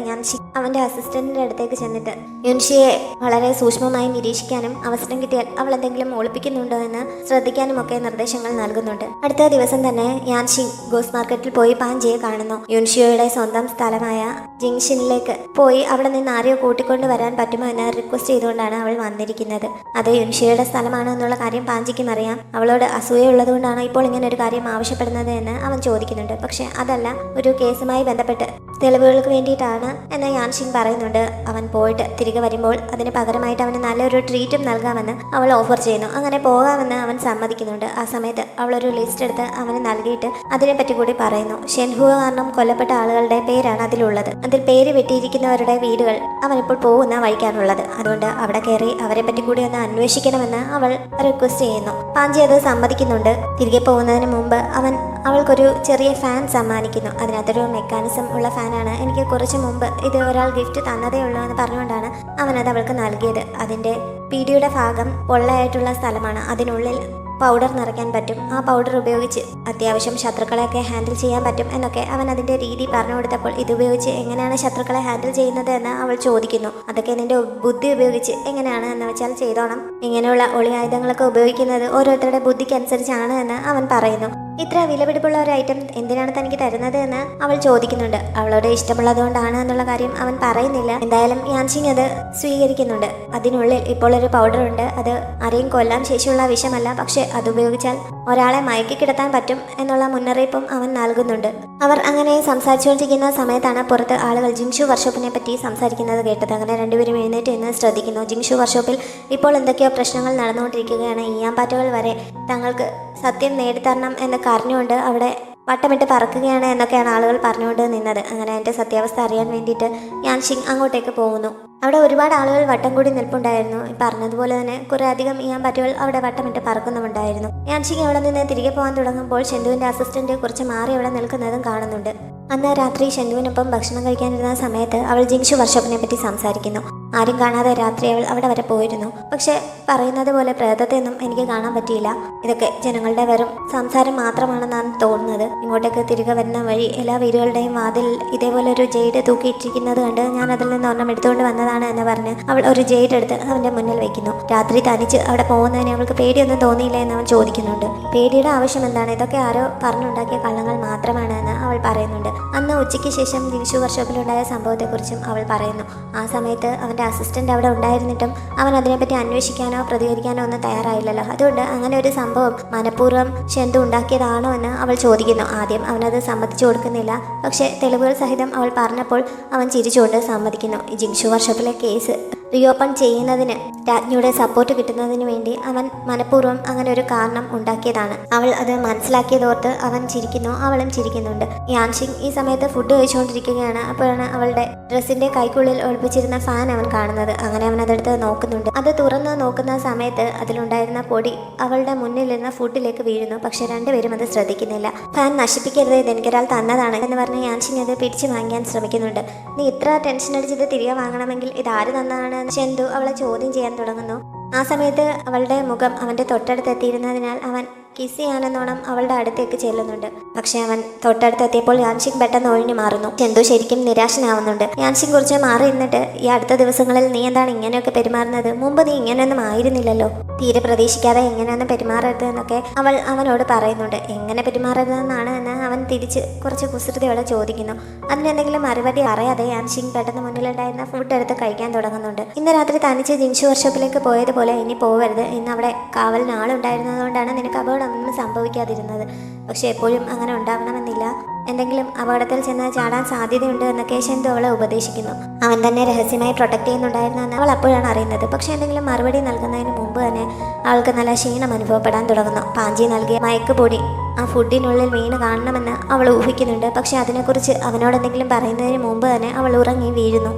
യാൻഷി അവന്റെ അസിസ്റ്റന്റിന്റെ അടുത്തേക്ക് ചെന്നിട്ട് യുൻഷിയെ വളരെ സൂക്ഷ്മമായി നിരീക്ഷിക്കാനും അവസരം കിട്ടിയാൽ അവൾ എന്തെങ്കിലും ഒളിപ്പിക്കുന്നുണ്ടോ എന്ന് ശ്രദ്ധിക്കാനും ഒക്കെ നിർദ്ദേശങ്ങൾ നൽകുന്നുണ്ട്. അടുത്ത ദിവസം തന്നെ യാൻഷി ഗോസ് മാർക്കറ്റിൽ പോയി പാഞ്ചിയെ കാണുന്നു. യുൻഷിയുടെ സ്വന്തം സ്ഥലമായ ജംഗ്ഷനിലേക്ക് പോയി അവിടെ നിന്ന് ആരെയോ കൂട്ടിക്കൊണ്ട് വരാൻ പറ്റുമോ എന്ന് റിക്വസ്റ്റ് ചെയ്തുകൊണ്ടാണ് അവൾ വന്നിരിക്കുന്നത്. അത് യുൻഷിയുടെ സ്ഥലമാണ് എന്നുള്ള കാര്യം പാഞ്ചിക്കും അറിയാം. അവളോട് അസൂയുള്ളതുകൊണ്ടാണ് ഇപ്പോൾ ഇങ്ങനെ ഒരു കാര്യം ആവശ്യപ്പെടുന്നത് എന്ന് അവൻ ചോദിക്കുന്നുണ്ട്. പക്ഷെ അതല്ല, ഒരു കേസുമായി ബന്ധപ്പെട്ട് തെളിവുകൾക്ക് വേണ്ടിയിട്ടാണ് എന്ന് യാൻഷിൻ പറയുന്നുണ്ട്. അവൻ പോയിട്ട് തിരികെ വരുമ്പോൾ അതിന് പകരമായിട്ട് അവന് നല്ലൊരു ട്രീറ്റും നൽകാമെന്ന് അവൾ ഓഫർ ചെയ്യുന്നു. അങ്ങനെ പോകാമെന്ന് അവൻ സമ്മതിക്കുന്നുണ്ട്. ആ സമയത്ത് അവളൊരു ലിസ്റ്റ് എടുത്ത് അവന് നൽകിയിട്ട് അതിനെപ്പറ്റി കൂടി പറയുന്നു. ഷെൻഹുവ കാരണം കൊല്ലപ്പെട്ട ആളുകളുടെ പേരാണ് അതിലുള്ളത്. അതിൽ പേര് വെട്ടിയിരിക്കുന്നവരുടെ വീടുകൾ അവനിപ്പോൾ പോകുന്ന വഴിക്കാനുള്ളത്. അതുകൊണ്ട് അവിടെ കയറി അവരെ പറ്റി കൂടി ഒന്ന് അന്വേഷിക്കണമെന്ന് അവൾ റിക്വസ്റ്റ് ചെയ്യുന്നു. പാഞ്ചി അത് സമ്മതിക്കുന്നുണ്ട്. തിരികെ പോകുന്നതിന് മുമ്പ് അവൻ അവൾക്കൊരു ചെറിയ ഫാൻ സമ്മാനിക്കുന്നു. അതിനകത്തൊരു മെക്കാനിസം ഉള്ള ഫാനാണ്. എനിക്ക് കുറച്ച് മുമ്പ് ഇത് ഒരാൾ ഗിഫ്റ്റ് തന്നതേ ഉള്ളൂ എന്ന് പറഞ്ഞുകൊണ്ടാണ് അവനത് അവൾക്ക് നൽകിയത്. അതിൻ്റെ പീടിയുടെ ഭാഗം പൊള്ളയായിട്ടുള്ള സ്ഥലമാണ്. അതിനുള്ളിൽ പൗഡർ നിറയ്ക്കാൻ പറ്റും. ആ പൗഡർ ഉപയോഗിച്ച് അത്യാവശ്യം ശത്രുക്കളെയൊക്കെ ഹാൻഡിൽ ചെയ്യാൻ പറ്റും എന്നൊക്കെ അവൻ അതിൻ്റെ രീതി പറഞ്ഞു കൊടുത്തപ്പോൾ ഇതുപയോഗിച്ച് എങ്ങനെയാണ് ശത്രുക്കളെ ഹാൻഡിൽ ചെയ്യുന്നത് എന്ന് അവൾ ചോദിക്കുന്നു. അതൊക്കെ നിന്റെ ബുദ്ധി ഉപയോഗിച്ച് എങ്ങനെയാണ് എന്ന് വെച്ചാൽ ചെയ്തോണം. ഇങ്ങനെയുള്ള ഒളി ആയുധങ്ങളൊക്കെ ഉപയോഗിക്കുന്നത് ഓരോരുത്തരുടെ ബുദ്ധിക്കനുസരിച്ചാണ് എന്ന് അവൻ പറയുന്നു. ഇത്ര വിലപിടിപ്പുള്ള ഒരു ഐറ്റം എന്തിനാണ് തനിക്ക് തരുന്നത് എന്ന് അവൾ ചോദിക്കുന്നുണ്ട്. അവളോട് ഇഷ്ടമുള്ളതുകൊണ്ടാണ് എന്നുള്ള കാര്യം അവൻ പറയുന്നില്ല. എന്തായാലും യാൻഷിങ് അത് സ്വീകരിക്കുന്നുണ്ട്. അതിനുള്ളിൽ ഇപ്പോൾ ഒരു പൗഡർ ഉണ്ട്. അത് ആരെയും കൊല്ലാൻ ശേഷിയുള്ള വിഷമല്ല, പക്ഷെ അതുപയോഗിച്ചാൽ ഒരാളെ മയക്കി കിടത്താൻ പറ്റും എന്നുള്ള മുന്നറിയിപ്പും അവൻ നൽകുന്നുണ്ട്. അവർ അങ്ങനെ സംസാരിച്ചുകൊണ്ടിരിക്കുന്ന സമയത്താണ് പുറത്ത് ആളുകൾ ജിങ്ഷു വർക്ക്ഷോപ്പിനെ പറ്റി സംസാരിക്കുന്നത് കേട്ടത്. അങ്ങനെ രണ്ടുപേരും എഴുന്നേറ്റ് എന്ന് ശ്രദ്ധിക്കുന്നു. ജിങ്ഷു വർക്ക്ഷോപ്പിൽ ഇപ്പോൾ എന്തൊക്കെയോ പ്രശ്നങ്ങൾ നടന്നുകൊണ്ടിരിക്കുകയാണ്. ഈയാമ്പാറ്റകൾ വരെ തങ്ങൾക്ക് സത്യം നേടിത്തരണം എന്ന് കരഞ്ഞുകൊണ്ട് അവിടെ വട്ടമിട്ട് പറക്കുകയാണ് എന്നൊക്കെയാണ് ആളുകൾ പറഞ്ഞുകൊണ്ട് നിന്നത്. അങ്ങനെ എൻ്റെ സത്യാവസ്ഥ അറിയാൻ വേണ്ടിയിട്ട് യാൻഷിങ് അങ്ങോട്ടേക്ക് പോകുന്നു. അവിടെ ഒരുപാട് ആളുകൾ വട്ടം കൂടി നിൽപ്പുണ്ടായിരുന്നു. പറഞ്ഞതുപോലെ തന്നെ കുറെ അധികം ഈയാമ്പാറ്റകൾ അവിടെ വട്ടമിട്ട് പറക്കുന്നുമുണ്ടായിരുന്നു. യാൻഷിങ് അവിടെ നിന്ന് തിരികെ പോകാൻ തുടങ്ങുമ്പോൾ ഷെന്തുവിൻ്റെ അസിസ്റ്റന്റ് കുറച്ച് മാറി അവിടെ നിൽക്കുന്നതും കാണുന്നുണ്ട്. അന്ന് രാത്രി ഷെന്തുവിനൊപ്പം ഭക്ഷണം കഴിക്കാനിരുന്ന സമയത്ത് അവൾ ജിങ്ഷു വർക്ക്ഷോപ്പിനെ പറ്റി സംസാരിക്കുന്നു. ആരും കാണാതെ രാത്രി അവൾ അവിടെ വരെ പോയിരുന്നു. പക്ഷെ പറയുന്നത് പോലെ പ്രേതത്തെയൊന്നും എനിക്ക് കാണാൻ പറ്റിയില്ല. ഇതൊക്കെ ജനങ്ങളുടെ വെറും സംസാരം മാത്രമാണെന്നാണ് തോന്നുന്നത്. ഇങ്ങോട്ടേക്ക് തിരികെ വരുന്ന വഴി എല്ലാ വീടുകളുടെയും വാതിൽ ഇതേപോലെ ഒരു ജെയ്ഡ് തൂക്കിയിട്ടിരിക്കുന്നത് കണ്ട് ഞാൻ അതിൽ നിന്ന് ഒരെണ്ണം എടുത്തുകൊണ്ട് വന്നതാണ് എന്ന് പറഞ്ഞ് അവൾ ഒരു ജെയ്ഡ് എടുത്ത് അവന്റെ മുന്നിൽ വെക്കുന്നു. രാത്രി തനിച്ച് അവിടെ പോകുന്നതിന് അവൾക്ക് പേടിയൊന്നും തോന്നിയില്ല എന്ന് അവൻ ചോദിക്കുന്നുണ്ട്. പേടിയുടെ ആവശ്യം എന്താണ്? ഇതൊക്കെ ആരോ പറഞ്ഞുണ്ടാക്കിയ കള്ളങ്ങൾ മാത്രമാണ് എന്ന് അവൾ പറയുന്നുണ്ട്. അന്ന് ഉച്ചയ്ക്ക് ശേഷം ജിങ്ഷു വർക്ക്ഷോപ്പിലുണ്ടായ സംഭവത്തെക്കുറിച്ചും അവൾ പറയുന്നു. ആ സമയത്ത് അവൻ്റെ അസിസ്റ്റന്റ് അവിടെ ഉണ്ടായിരുന്നിട്ടും അവൻ അതിനെപ്പറ്റി അന്വേഷിക്കാനോ പ്രതികരിക്കാനോ ഒന്നും തയ്യാറായില്ലല്ലോ. അതുകൊണ്ട് അങ്ങനെ ഒരു സംഭവം മനഃപൂർവ്വം ഷെന്തു ഉണ്ടാക്കിയതാണോ എന്ന് അവൾ ചോദിക്കുന്നു. ആദ്യം അവനത് സമ്മതിച്ചു കൊടുക്കുന്നില്ല. പക്ഷേ തെളിവുകൾ സഹിതം അവൾ പറഞ്ഞപ്പോൾ അവൻ ചിരിച്ചുകൊണ്ട് സമ്മതിക്കുന്നു. ഈ ജിങ്ഷു വർക്ക്ഷോപ്പിലെ കേസ് റീഓപ്പൺ ചെയ്യുന്നതിന് രാജ്ഞിയുടെ സപ്പോർട്ട് കിട്ടുന്നതിന് വേണ്ടി അവൻ മനഃപൂർവ്വം അങ്ങനെ ഒരു കാരണം ഉണ്ടാക്കിയതാണ്. അവൾ അത് മനസ്സിലാക്കിയതോർത്ത് അവൻ ചിരിക്കുന്നു. അവളും ചിരിക്കുന്നുണ്ട്. യാൻഷിങ് ഈ സമയത്ത് ഫുഡ് കഴിച്ചുകൊണ്ടിരിക്കുകയാണ്. അപ്പോഴാണ് അവളുടെ ഡ്രസ്സിന്റെ കൈക്കുള്ളിൽ ഒളിപ്പിച്ചിരുന്ന ഫാൻ അവൻ കാണുന്നത്. അങ്ങനെ അവൻ അതെടുത്ത് നോക്കുന്നുണ്ട്. അത് തുറന്ന് നോക്കുന്ന സമയത്ത് അതിലുണ്ടായിരുന്ന പൊടി അവളുടെ മുന്നിലിരുന്ന ഫുഡിലേക്ക് വീഴുന്നു. പക്ഷെ രണ്ടുപേരും അത് ശ്രദ്ധിക്കുന്നില്ല. ഫാൻ നശിപ്പിക്കരുത്, ഇതെനിക്കൊരാൾ തന്നതാണ് എന്ന് പറഞ്ഞ് യാൻഷിങ് അത് പിടിച്ചു വാങ്ങിക്കാൻ ശ്രമിക്കുന്നുണ്ട്. നീ ഇത്ര ടെൻഷൻ അടിച്ചത് തിരികെ വാങ്ങണമെങ്കിൽ ഇതാര് തന്നതാണ് ഷെന്തു അവളെ ചോദ്യം ചെയ്യാൻ തുടങ്ങുന്നു. ആ സമയത്ത് അവളുടെ മുഖം അവന്റെ തൊട്ടടുത്ത് എത്തിയിരുന്നതിനാൽ അവൻ കിസ് ചെയ്യാനെന്നോണം അവളുടെ അടുത്തേക്ക് ചെല്ലുന്നുണ്ട്. പക്ഷെ അവൻ തൊട്ടടുത്തെത്തിയപ്പോൾ യാൻഷിങ് പെട്ടെന്ന് ഒഴിഞ്ഞു മാറുന്നു. ചെന്തു ശരിക്കും നിരാശനാവുന്നുണ്ട്. യാൻഷിങ് കുറച്ച് മാറി നിന്നിട്ട് ഈ അടുത്ത ദിവസങ്ങളിൽ നീ എന്താണ് ഇങ്ങനെയൊക്കെ പെരുമാറുന്നത്? മുമ്പ് നീ ഇങ്ങനെയൊന്നും ആയിരുന്നില്ലല്ലോ. തീരെ പ്രതീക്ഷിക്കാതെ എങ്ങനെയൊന്നും പെരുമാറരുത് എന്നൊക്കെ അവൾ അവനോട് പറയുന്നുണ്ട്. എങ്ങനെ പെരുമാറരുതെന്നാണ് എന്ന് അവൻ തിരിച്ച് കുറച്ച് കുസൃതിയോടെ ചോദിക്കുന്നു. അതിനെന്തെങ്കിലും മറുപടി അറിയാതെ യാൻഷിങ് പെട്ടെന്ന് മുന്നിലുണ്ടായിരുന്ന ഫുഡ് എടുത്ത് കഴിക്കാൻ തുടങ്ങുന്നുണ്ട്. ഇന്ന് രാത്രി തനിച്ച് ജിങ്ഷു വർക്ക്ഷോപ്പിലേക്ക് പോയതുപോലെ ഇനി പോവരുത്. ഇന്ന് അവിടെ കാവലിന് ആളുണ്ടായിരുന്നതുകൊണ്ടാണ് നിനക്ക് അപകടമൊന്നും സംഭവിക്കാതിരുന്നത്. പക്ഷെ എപ്പോഴും അങ്ങനെ ഉണ്ടാവണമെന്നില്ല. എന്തെങ്കിലും അപകടത്തിൽ ചെന്ന് ചാടാൻ സാധ്യതയുണ്ട് എന്നൊക്കെ ഷെന്തു അവളെ ഉപദേശിക്കുന്നു. അവൻ തന്നെ രഹസ്യമായി പ്രൊട്ടക്ട് ചെയ്യുന്നുണ്ടായിരുന്നു എന്ന് അവൾ അപ്പോഴാണ് അറിയുന്നത്. പക്ഷെ എന്തെങ്കിലും മറുപടി നൽകുന്നതിന് മുമ്പ് തന്നെ അവൾക്ക് നല്ല ക്ഷീണം അനുഭവപ്പെടാൻ തുടങ്ങുന്നു. പാഞ്ചി നൽകിയ മയക്കുപൊടി ആ ഫുഡിനുള്ളിൽ വീണ് കാണണമെന്ന് അവൾ ഊഹിക്കുന്നുണ്ട്. പക്ഷെ അതിനെക്കുറിച്ച് അവനോട് എന്തെങ്കിലും പറയുന്നതിന് മുമ്പ് തന്നെ അവൾ ഉറങ്ങി വീഴുന്നു.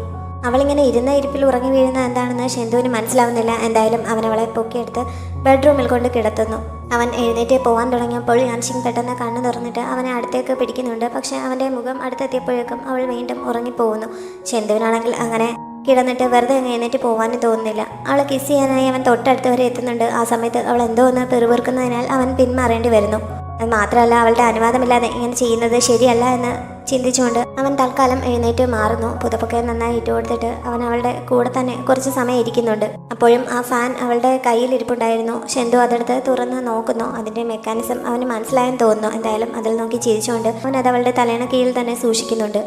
അവളിങ്ങനെ ഇരുന്ന ഇരിപ്പിൽ ഉറങ്ങി വീഴുന്ന എന്താണെന്ന് ഷെന്തുവിന് മനസ്സിലാവുന്നില്ല. എന്തായാലും അവൻ അവളെ പൊക്കിയെടുത്ത് ബെഡ്റൂമിൽ കൊണ്ട് കിടത്തുന്നു. അവൻ എഴുന്നേറ്റ് പോകാൻ തുടങ്ങിയപ്പോൾ യാൻഷിങ് പെട്ടെന്ന് കണ്ണു തുറന്നിട്ട് അവനെ അടുത്തേക്ക് പിടിക്കുന്നുണ്ട്. പക്ഷെ അവൻ്റെ മുഖം അടുത്തെത്തിയപ്പോഴേക്കും അവൾ വീണ്ടും ഉറങ്ങിപ്പോകുന്നു. ഷെന്തുവിനാണെങ്കിൽ അങ്ങനെ കിടന്നിട്ട് വെറുതെ എഴുന്നേറ്റ് പോകാനും തോന്നുന്നില്ല. അവളെ കിസ് ചെയ്യാനായി അവൻ തൊട്ടടുത്ത് വരെ എത്തുന്നുണ്ട്. ആ സമയത്ത് അവൾ എന്തോ ഒന്ന് പെറുപെറുക്കുന്നതിനാൽ അവൻ പിന്മാറേണ്ടി വരുന്നു. അത് മാത്രമല്ല അവളുടെ അനുവാദമില്ലാതെ ഇങ്ങനെ ചെയ്യുന്നത് ശരിയല്ല എന്ന് ചിന്തിച്ചുകൊണ്ട് അവൻ തൽക്കാലം എഴുന്നേറ്റ് മാറുന്നു. പുതപ്പൊക്കെ നന്നായി ഇട്ട് കൊടുത്തിട്ട് അവൻ അവളുടെ കൂടെ തന്നെ കുറച്ച് സമയം ഇരിക്കുന്നുണ്ട്. അപ്പോഴും ആ ഫാൻ അവളുടെ കയ്യിൽ ഇരിപ്പുണ്ടായിരുന്നു. ഷെന്തു അതെടുത്ത് തുറന്ന് നോക്കുന്നു. അതിന്റെ മെക്കാനിസം അവന് മനസ്സിലായെന്ന് തോന്നുന്നു. എന്തായാലും അതിൽ നോക്കി ചിരിച്ചുകൊണ്ട് അവൻ അത് അവളുടെ തലയിണ കീഴിൽ തന്നെ സൂക്ഷിക്കുന്നുണ്ട്.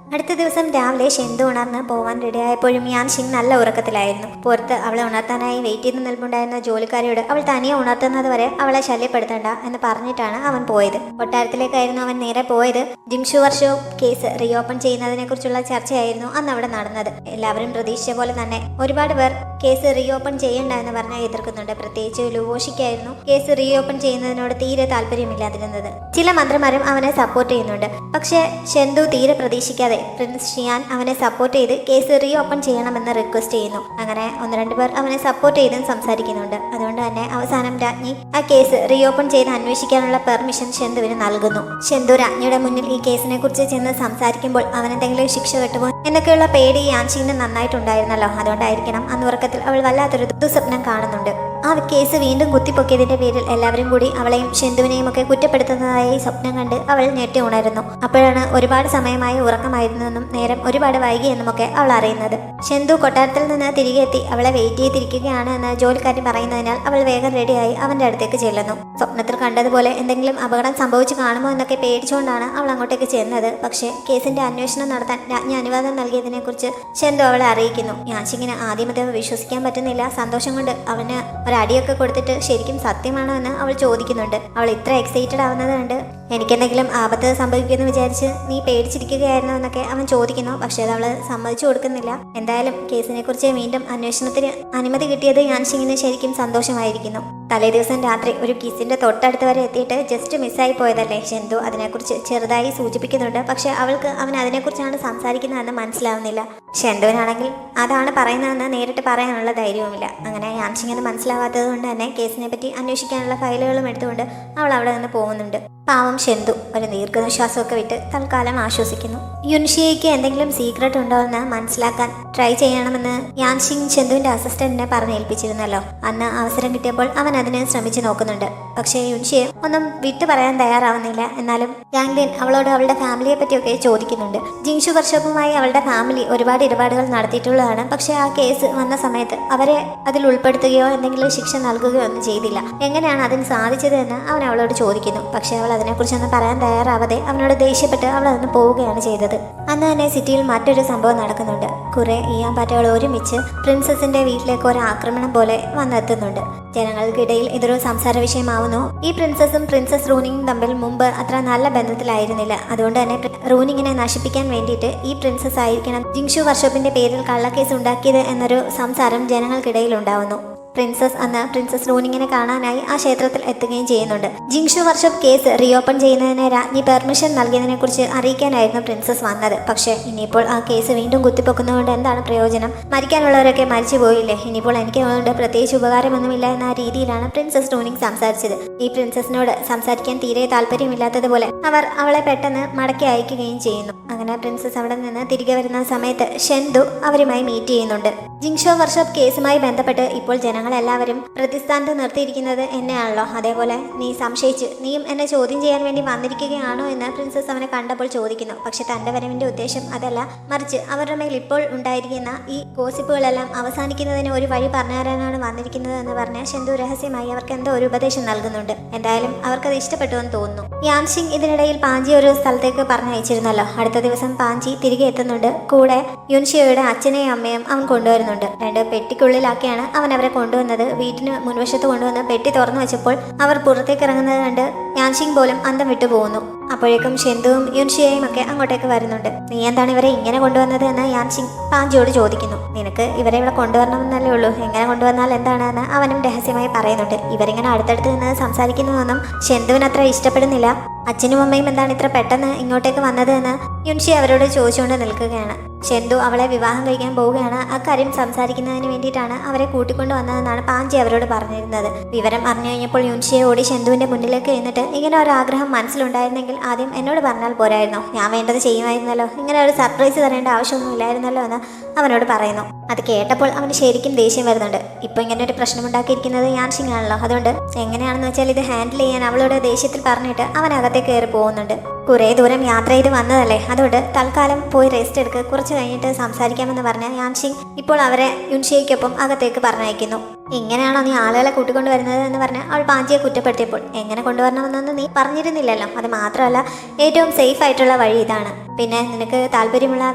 അടുത്ത ദിവസം രാവിലെ ഷെന്തു ഉണർന്ന് പോവാൻ റെഡിയായപ്പോഴും യാൻഷിങ് നല്ല ഉറക്കത്തിലായിരുന്നു. പുറത്ത് അവളെ ഉണർത്താനായി വെയിറ്റ് ചെയ്ത് നിൽപ്പുണ്ടായിരുന്ന ജോലിക്കാരിയോട് അവൾ തനിയെ ഉണർത്തുന്നത് വരെ അവളെ ശല്യപ്പെടുത്തണ്ട എന്ന് പറഞ്ഞിട്ടാണ് അവൻ പോയത്. കൊട്ടാരത്തിലേക്കായിരുന്നു അവൻ നേരെ പോയത്. ജിങ്ഷു വർഷോപ്പ് കേസ് റീഓപ്പൺ ചെയ്യുന്നതിനെ കുറിച്ചുള്ള ചർച്ചയായിരുന്നു അന്ന് അവിടെ നടന്നത്. എല്ലാവരും പ്രതീക്ഷിച്ച പോലെ തന്നെ ഒരുപാട് പേർ കേസ് റീഓപ്പൺ ചെയ്യണ്ട എന്ന് പറഞ്ഞാൽ എതിർക്കുന്നുണ്ട്. പ്രത്യേകിച്ച് ലുവോഷിക്കായിരുന്നു കേസ് റീഓപ്പൺ ചെയ്യുന്നതിനോട് തീരെ താല്പര്യമില്ലാതിരുന്നത്. ചില മന്ത്രിമാരും അവനെ സപ്പോർട്ട് ചെയ്യുന്നുണ്ട്. പക്ഷേ ഷെന്തു തീരെ പ്രതീക്ഷിക്കാതെ പ്രിൻസ് ഷിയാൻ അവനെ സപ്പോർട്ട് ചെയ്ത് കേസ് റീഓപ്പൺ ചെയ്യണമെന്ന് റിക്വസ്റ്റ് ചെയ്യുന്നു. അങ്ങനെ 1-2 പേർ അവനെ സപ്പോർട്ട് ചെയ്തും സംസാരിക്കുന്നുണ്ട്. അതുകൊണ്ട് തന്നെ അവസാനം രാജ്ഞി ആ കേസ് റീഓപ്പൺ ചെയ്ത് അന്വേഷിക്കാനുള്ള പെർമിഷൻ ഷെന്തുവിന് നൽകുന്നു. ഷെന്തു രാജ്ഞിയുടെ മുന്നിൽ ഈ കേസിനെ കുറിച്ച് ചെന്ന് സംസാരിക്കുമ്പോൾ അവനെന്തെങ്കിലും ശിക്ഷ കിട്ടുമോ എന്നൊക്കെയുള്ള പേടി യാൻഷിങ്ങിന് നന്നായിട്ടുണ്ടായിരുന്നല്ലോ. അതുകൊണ്ടായിരിക്കണം അന്ന് ഉറക്കത്തിൽ അവൾ വല്ലാത്തൊരു ദുസ്വപ്നം കാണുന്നുണ്ട്. ആ കേസ് വീണ്ടും കുത്തിപ്പൊക്കിയതിന്റെ പേരിൽ എല്ലാവരും കൂടി അവളെയും ഷെന്തുവിനെയും ഒക്കെ കുറ്റപ്പെടുത്തുന്നതായി സ്വപ്നം കണ്ട് അവൾ ഞെട്ടി ഉണരുന്നു. അപ്പോഴാണ് ഒരുപാട് സമയമായി ഉറക്കമായിരുന്നെന്നും നേരം ഒരുപാട് വൈകിയെന്നുമൊക്കെ അവൾ അറിയുന്നത്. ഷെന്തു കൊട്ടാരത്തിൽ നിന്ന് തിരികെ എത്തി അവളെ വെയിറ്റ് ചെയ്തിരിക്കുകയാണ് എന്ന് ജോലിക്കാരി പറയുന്നതിനാൽ അവൾ വേഗം റെഡിയായി അവന്റെ അടുത്തേക്ക് ചെല്ലുന്നു. സ്വപ്നത്തിൽ കണ്ടതുപോലെ എന്തെങ്കിലും അപകടം സംഭവിച്ചു കാണുമോ എന്നൊക്കെ പേടിച്ചുകൊണ്ടാണ് അവൾ അങ്ങോട്ടേക്ക് ചെന്നത്. പക്ഷേ കേസിന്റെ അന്വേഷണം നടത്താൻ രാജ്ഞി അനുവാദം നൽകിയതിനെ കുറിച്ച് ഷെന്തു അവളെ അറിയിക്കുന്നു. യാൻഷിങ്ങിന് ആദ്യം അത് വിശ്വസിക്കാൻ പറ്റുന്നില്ല. സന്തോഷം കൊണ്ട് അവന് ഒരടിയൊക്കെ കൊടുത്തിട്ട് ശരിക്കും സത്യമാണോ എന്ന് അവൾ ചോദിക്കുന്നുണ്ട്. അവൾ ഇത്ര എക്സൈറ്റഡ് ആവുന്നത് കണ്ട് എനിക്കെന്തെങ്കിലും ആപത്ത് സംഭവിക്കുമെന്ന് വിചാരിച്ച് നീ പേടിച്ചിരിക്കുകയായിരുന്നു എന്നൊക്കെ അവൻ ചോദിക്കുന്നു. പക്ഷേ അത് അവള് സമ്മതിച്ചു കൊടുക്കുന്നില്ല. എന്തായാലും കേസിനെ കുറിച്ച് വീണ്ടും അന്വേഷണത്തിന് അനുമതി കിട്ടിയത് യാൻഷിങ്ങിന് ശരിക്കും സന്തോഷമായിരിക്കുന്നു. തലേ ദിവസം രാത്രി ഒരു കിസിന്റെ തൊട്ടടുത്ത് വരെ എത്തിയിട്ട് ജസ്റ്റ് മിസ്സായി പോയതല്ലേ. ഷെന്തു അതിനെക്കുറിച്ച് ചെറുതായി സൂചിപ്പിക്കുന്നുണ്ട്. പക്ഷെ അവൾക്ക് അവൻ അതിനെക്കുറിച്ചാണ് സംസാരിക്കുന്നതെന്ന് മനസ്സിലാവുന്നില്ല. ഷെന്തുവിനാണെങ്കിൽ അതാണ് പറയുന്നതെന്ന് നേരിട്ട് പറയാനുള്ള ധൈര്യവുമില്ല. അങ്ങനെ യാൻഷിങ് അത് മനസ്സിലാവാത്തത് കൊണ്ട് തന്നെ കേസിനെ പറ്റി അന്വേഷിക്കാനുള്ള ഫയലുകളും എടുത്തുകൊണ്ട് അവൾ അവിടെ നിന്ന് പോകുന്നുണ്ട്. പാവം ഷെന്തു ഒരു ദീർഘനിശ്വാസമൊക്കെ വിട്ട് തൽക്കാലം ആശ്വസിക്കുന്നു. യുൻഷിയയ്ക്ക് എന്തെങ്കിലും സീക്രട്ട് ഉണ്ടോ എന്ന് മനസ്സിലാക്കാൻ ട്രൈ ചെയ്യണമെന്ന് യാൻഷിങ് ഷെന്തുവിന്റെ അസിസ്റ്റന്റിനെ പറഞ്ഞേൽപ്പിച്ചിരുന്നല്ലോ. അന്ന് അവസരം കിട്ടിയപ്പോൾ അവൻ അതിന് ശ്രമിച്ചു നോക്കുന്നുണ്ട്. പക്ഷേ യുൻഷിയെ ഒന്നും വിട്ടു പറയാൻ തയ്യാറാവുന്നില്ല. എന്നാലും യാങ്ലിൻ അവളോട് അവളുടെ ഫാമിലിയെ പറ്റിയൊക്കെ ചോദിക്കുന്നുണ്ട്. ജിങ്ഷു വർഷോപ്പുമായി അവളുടെ ഫാമിലി ഒരുപാട് ഇടപാടുകൾ നടത്തിയിട്ടുള്ളതാണ്. പക്ഷെ ആ കേസ് വന്ന സമയത്ത് അവരെ അതിൽ ഉൾപ്പെടുത്തുകയോ എന്തെങ്കിലും ശിക്ഷ നൽകുകയോ ഒന്നും ചെയ്തില്ല. എങ്ങനെയാണ് അതിന് സാധിച്ചത് എന്ന് അവൻ അവളോട് ചോദിക്കുന്നു. പക്ഷെ അവൾ അതിനെക്കുറിച്ചൊന്നും പറയാൻ തയ്യാറാവാതെ അവനോട് ദേഷ്യപ്പെട്ട് അവൾ അതിന് പോവുകയാണ് ചെയ്തത്. അന്ന് തന്നെ സിറ്റിയിൽ മറ്റൊരു സംഭവം നടക്കുന്നുണ്ട്. കുറെ ഈയാമ്പാറ്റകൾ ഒരുമിച്ച് പ്രിൻസസിന്റെ വീട്ടിലേക്ക് ഒരു ആക്രമണം പോലെ വന്നെത്തുന്നുണ്ട്. ജനങ്ങൾക്കിടയിൽ ഇതൊരു സംസാര വിഷയമാവുന്നു. ഈ പ്രിൻസസും പ്രിൻസസ് റൂണിങ്ങും തമ്മിൽ മുമ്പ് അത്ര നല്ല ബന്ധത്തിലായിരുന്നില്ല. അതുകൊണ്ട് തന്നെ റൂണിങ്ങിനെ നശിപ്പിക്കാൻ വേണ്ടിയിട്ട് ഈ പ്രിൻസസ് ആയിരിക്കണം ജിങ്ഷു വർഷോപ്പിന്റെ പേരിൽ കള്ളക്കേസ് ഉണ്ടാക്കിയത് എന്നൊരു സംസാരം ജനങ്ങൾക്കിടയിൽ ഉണ്ടാവുന്നു. പ്രിൻസസ് അന്ന് പ്രിൻസസ് റൂണിങ്ങിനെ കാണാനായി ആ ക്ഷേത്രത്തിൽ എത്തുകയും ചെയ്യുന്നുണ്ട്. ജിങ്ഷു വർഷോപ്പ് കേസ് റീഓപ്പൺ ചെയ്യുന്നതിന് രാജ്ഞി പെർമിഷൻ നൽകിയതിനെ കുറിച്ച് അറിയിക്കാനായിരുന്നു പ്രിൻസസ് വന്നത്. പക്ഷേ ഇനിയിപ്പോൾ ആ കേസ് വീണ്ടും കുത്തിപ്പൊക്കുന്നതുകൊണ്ട് എന്താണ് പ്രയോജനം? മരിക്കാനുള്ളവരൊക്കെ മരിച്ചു പോയില്ലേ. ഇനിയിപ്പോൾ എനിക്ക് അതുകൊണ്ട് പ്രത്യേകിച്ച് ഉപകാരമൊന്നുമില്ല എന്ന രീതിയിലാണ് പ്രിൻസസ് റൂണിങ് സംസാരിച്ചത്. ഈ പ്രിൻസസിനോട് സംസാരിക്കാൻ തീരെ താല്പര്യമില്ലാത്തതുപോലെ അവർ അവളെ പെട്ടെന്ന് മടക്കി അയക്കുകയും ചെയ്യുന്നു. അങ്ങനെ പ്രിൻസസ് അവിടെ നിന്ന് തിരികെ വരുന്ന സമയത്ത് ഷെന്തു അവരുമായി മീറ്റ് ചെയ്യുന്നുണ്ട്. ജിങ്ഷു വർഷോപ്പ് കേസുമായി ബന്ധപ്പെട്ട് ഇപ്പോൾ ജനങ്ങളെല്ലാവരും പ്രതിസ്ഥാനത്ത് നിർത്തിയിരിക്കുന്നത് എന്നെയാണല്ലോ. അതേപോലെ നീ സംശയിച്ച് നീയും എന്നെ ചോദ്യം ചെയ്യാൻ വേണ്ടി വന്നിരിക്കുകയാണോ എന്ന് പ്രിൻസസ് അവനെ കണ്ടപ്പോൾ ചോദിക്കുന്നു. പക്ഷെ തന്റെ വരവിന്റെ ഉദ്ദേശം അതല്ല, മറിച്ച് അവരുടെ മേൽ ഇപ്പോൾ ഉണ്ടായിരിക്കുന്ന ഈ ഗോസിപ്പുകളെല്ലാം അവസാനിക്കുന്നതിന് ഒരു വഴി പറഞ്ഞു തരാനാണ് വന്നിരിക്കുന്നത് എന്ന് പറഞ്ഞ് ഷെന്തു രഹസ്യമായി അവർക്ക് എന്തോ ഒരു ഉപദേശം നൽകുന്നുണ്ട്. എന്തായാലും അവർക്കത് ഇഷ്ടപ്പെട്ടു എന്ന് തോന്നുന്നു. യാൻഷിങ് ഇതിനിടയിൽ പാഞ്ചി ഒരു സ്ഥലത്തേക്ക് പറഞ്ഞയച്ചിരുന്നല്ലോ. അടുത്ത ദിവസം പാഞ്ചി തിരികെ എത്തുന്നുണ്ട്. കൂടെ യുൻഷിയോയുടെ അച്ഛനെയും അമ്മയും അവൻ കൊണ്ടുവരുന്നുണ്ട്. 2 പെട്ടിക്കുള്ളിലാക്കിയാണ് അവൻ അവരെ കൊണ്ടുവന്നത്. വീട്ടിന് മുൻവശത്ത് കൊണ്ടുവന്ന് പെട്ടി തുറന്നു വെച്ചപ്പോൾ അവർ പുറത്തേക്ക് ഇറങ്ങുന്നത് കണ്ട് യാൻഷിങ് പോലും അന്തം വിട്ടു പോകുന്നു. അപ്പോഴേക്കും ഷെന്തുവും യുൻഷിയയും ഒക്കെ അങ്ങോട്ടേക്ക് വരുന്നുണ്ട്. നീ എന്താണ് ഇവരെ ഇങ്ങനെ കൊണ്ടുവന്നത് എന്ന് യാൻഷിങ് പാഞ്ചിയോട് ചോദിക്കുന്നു. നിനക്ക് ഇവരെ ഇവിടെ കൊണ്ടുവരണമെന്നല്ലേ ഉള്ളൂ, എങ്ങനെ കൊണ്ടുവന്നാൽ എന്താണെന്ന് അവനും രഹസ്യമായി പറയുന്നുണ്ട്. ഇവരിങ്ങനെ അടുത്തടുത്ത് നിന്ന് സംസാരിക്കുന്നതൊന്നും ഷെന്തുവിന് അത്ര ഇഷ്ടപ്പെടുന്നില്ല. അച്ഛനും അമ്മയും എന്താണ് ഇത്ര പെട്ടെന്ന് ഇങ്ങോട്ടേക്ക് വന്നത് എന്ന് യുൻഷി അവരോട് ചോദിച്ചുകൊണ്ട് നിൽക്കുകയാണ്. ഷെന്തു അവളെ വിവാഹം കഴിക്കാൻ പോവുകയാണ്. അക്കാര്യം സംസാരിക്കുന്നതിന് വേണ്ടിയിട്ടാണ് അവരെ കൂട്ടിക്കൊണ്ടു വന്നതെന്നാണ് പാഞ്ചി അവരോട് പറഞ്ഞിരുന്നത്. വിവരം അറിഞ്ഞു കഴിഞ്ഞപ്പോൾ യുൻഷിയെ ഓടി ഷെന്തുവിന്റെ മുന്നിലേക്ക് എന്നിട്ട് ഇങ്ങനെ ഒരു ആഗ്രഹം മനസ്സിലുണ്ടായിരുന്നെങ്കിൽ ആദ്യം എന്നോട് പറഞ്ഞാൽ പോരായിരുന്നോ? ഞാൻ വേണ്ടത് ചെയ്യുമായിരുന്നല്ലോ. ഇങ്ങനെ ഒരു സർപ്രൈസ് തരേണ്ട ആവശ്യമൊന്നും ഇല്ലായിരുന്നല്ലോ എന്ന് അവനോട് പറയുന്നു. അത് കേട്ടപ്പോൾ അവന് ശരിക്കും ദേഷ്യം വരുന്നുണ്ട്. ഇപ്പൊ ഇങ്ങനെ ഒരു പ്രശ്നം ഉണ്ടാക്കിയിരിക്കുന്നത് യാൻഷിങ് ആണല്ലോ, അതുകൊണ്ട് എങ്ങനെയാണെന്ന് വെച്ചാൽ ഇത് ഹാൻഡിൽ ചെയ്യാൻ അവളോട് ദേഷ്യത്തിൽ പറഞ്ഞിട്ട് അവൻ അകത്തേക്ക് കയറി പോകുന്നുണ്ട്. കുറേ ദൂരം യാത്ര ചെയ്ത് വന്നതല്ലേ, അതുകൊണ്ട് തൽക്കാലം പോയി റെസ്റ്റ് എടുക്കുക, കുറച്ച് കഴിഞ്ഞിട്ട് സംസാരിക്കാമെന്ന് പറഞ്ഞ യാൻഷിങ് ഇപ്പോൾ അവരെ യുൻഷിയയ്ക്കൊപ്പം അകത്തേക്ക് പറഞ്ഞയക്കുന്നു. ഇങ്ങനെയാണോ നീ ആളുകളെ കൂട്ടിക്കൊണ്ട് വരുന്നത് എന്ന് പറഞ്ഞ് അവൾ പാഞ്ചിയെ കുറ്റപ്പെടുത്തിയപ്പോൾ എങ്ങനെ കൊണ്ടുവരണമെന്നൊന്നും നീ പറഞ്ഞിരുന്നില്ലല്ലോ, അത് മാത്രമല്ല ഏറ്റവും സേഫ് ആയിട്ടുള്ള വഴി ഇതാണ്, പിന്നെ നിനക്ക് താല്പര്യമുള്ള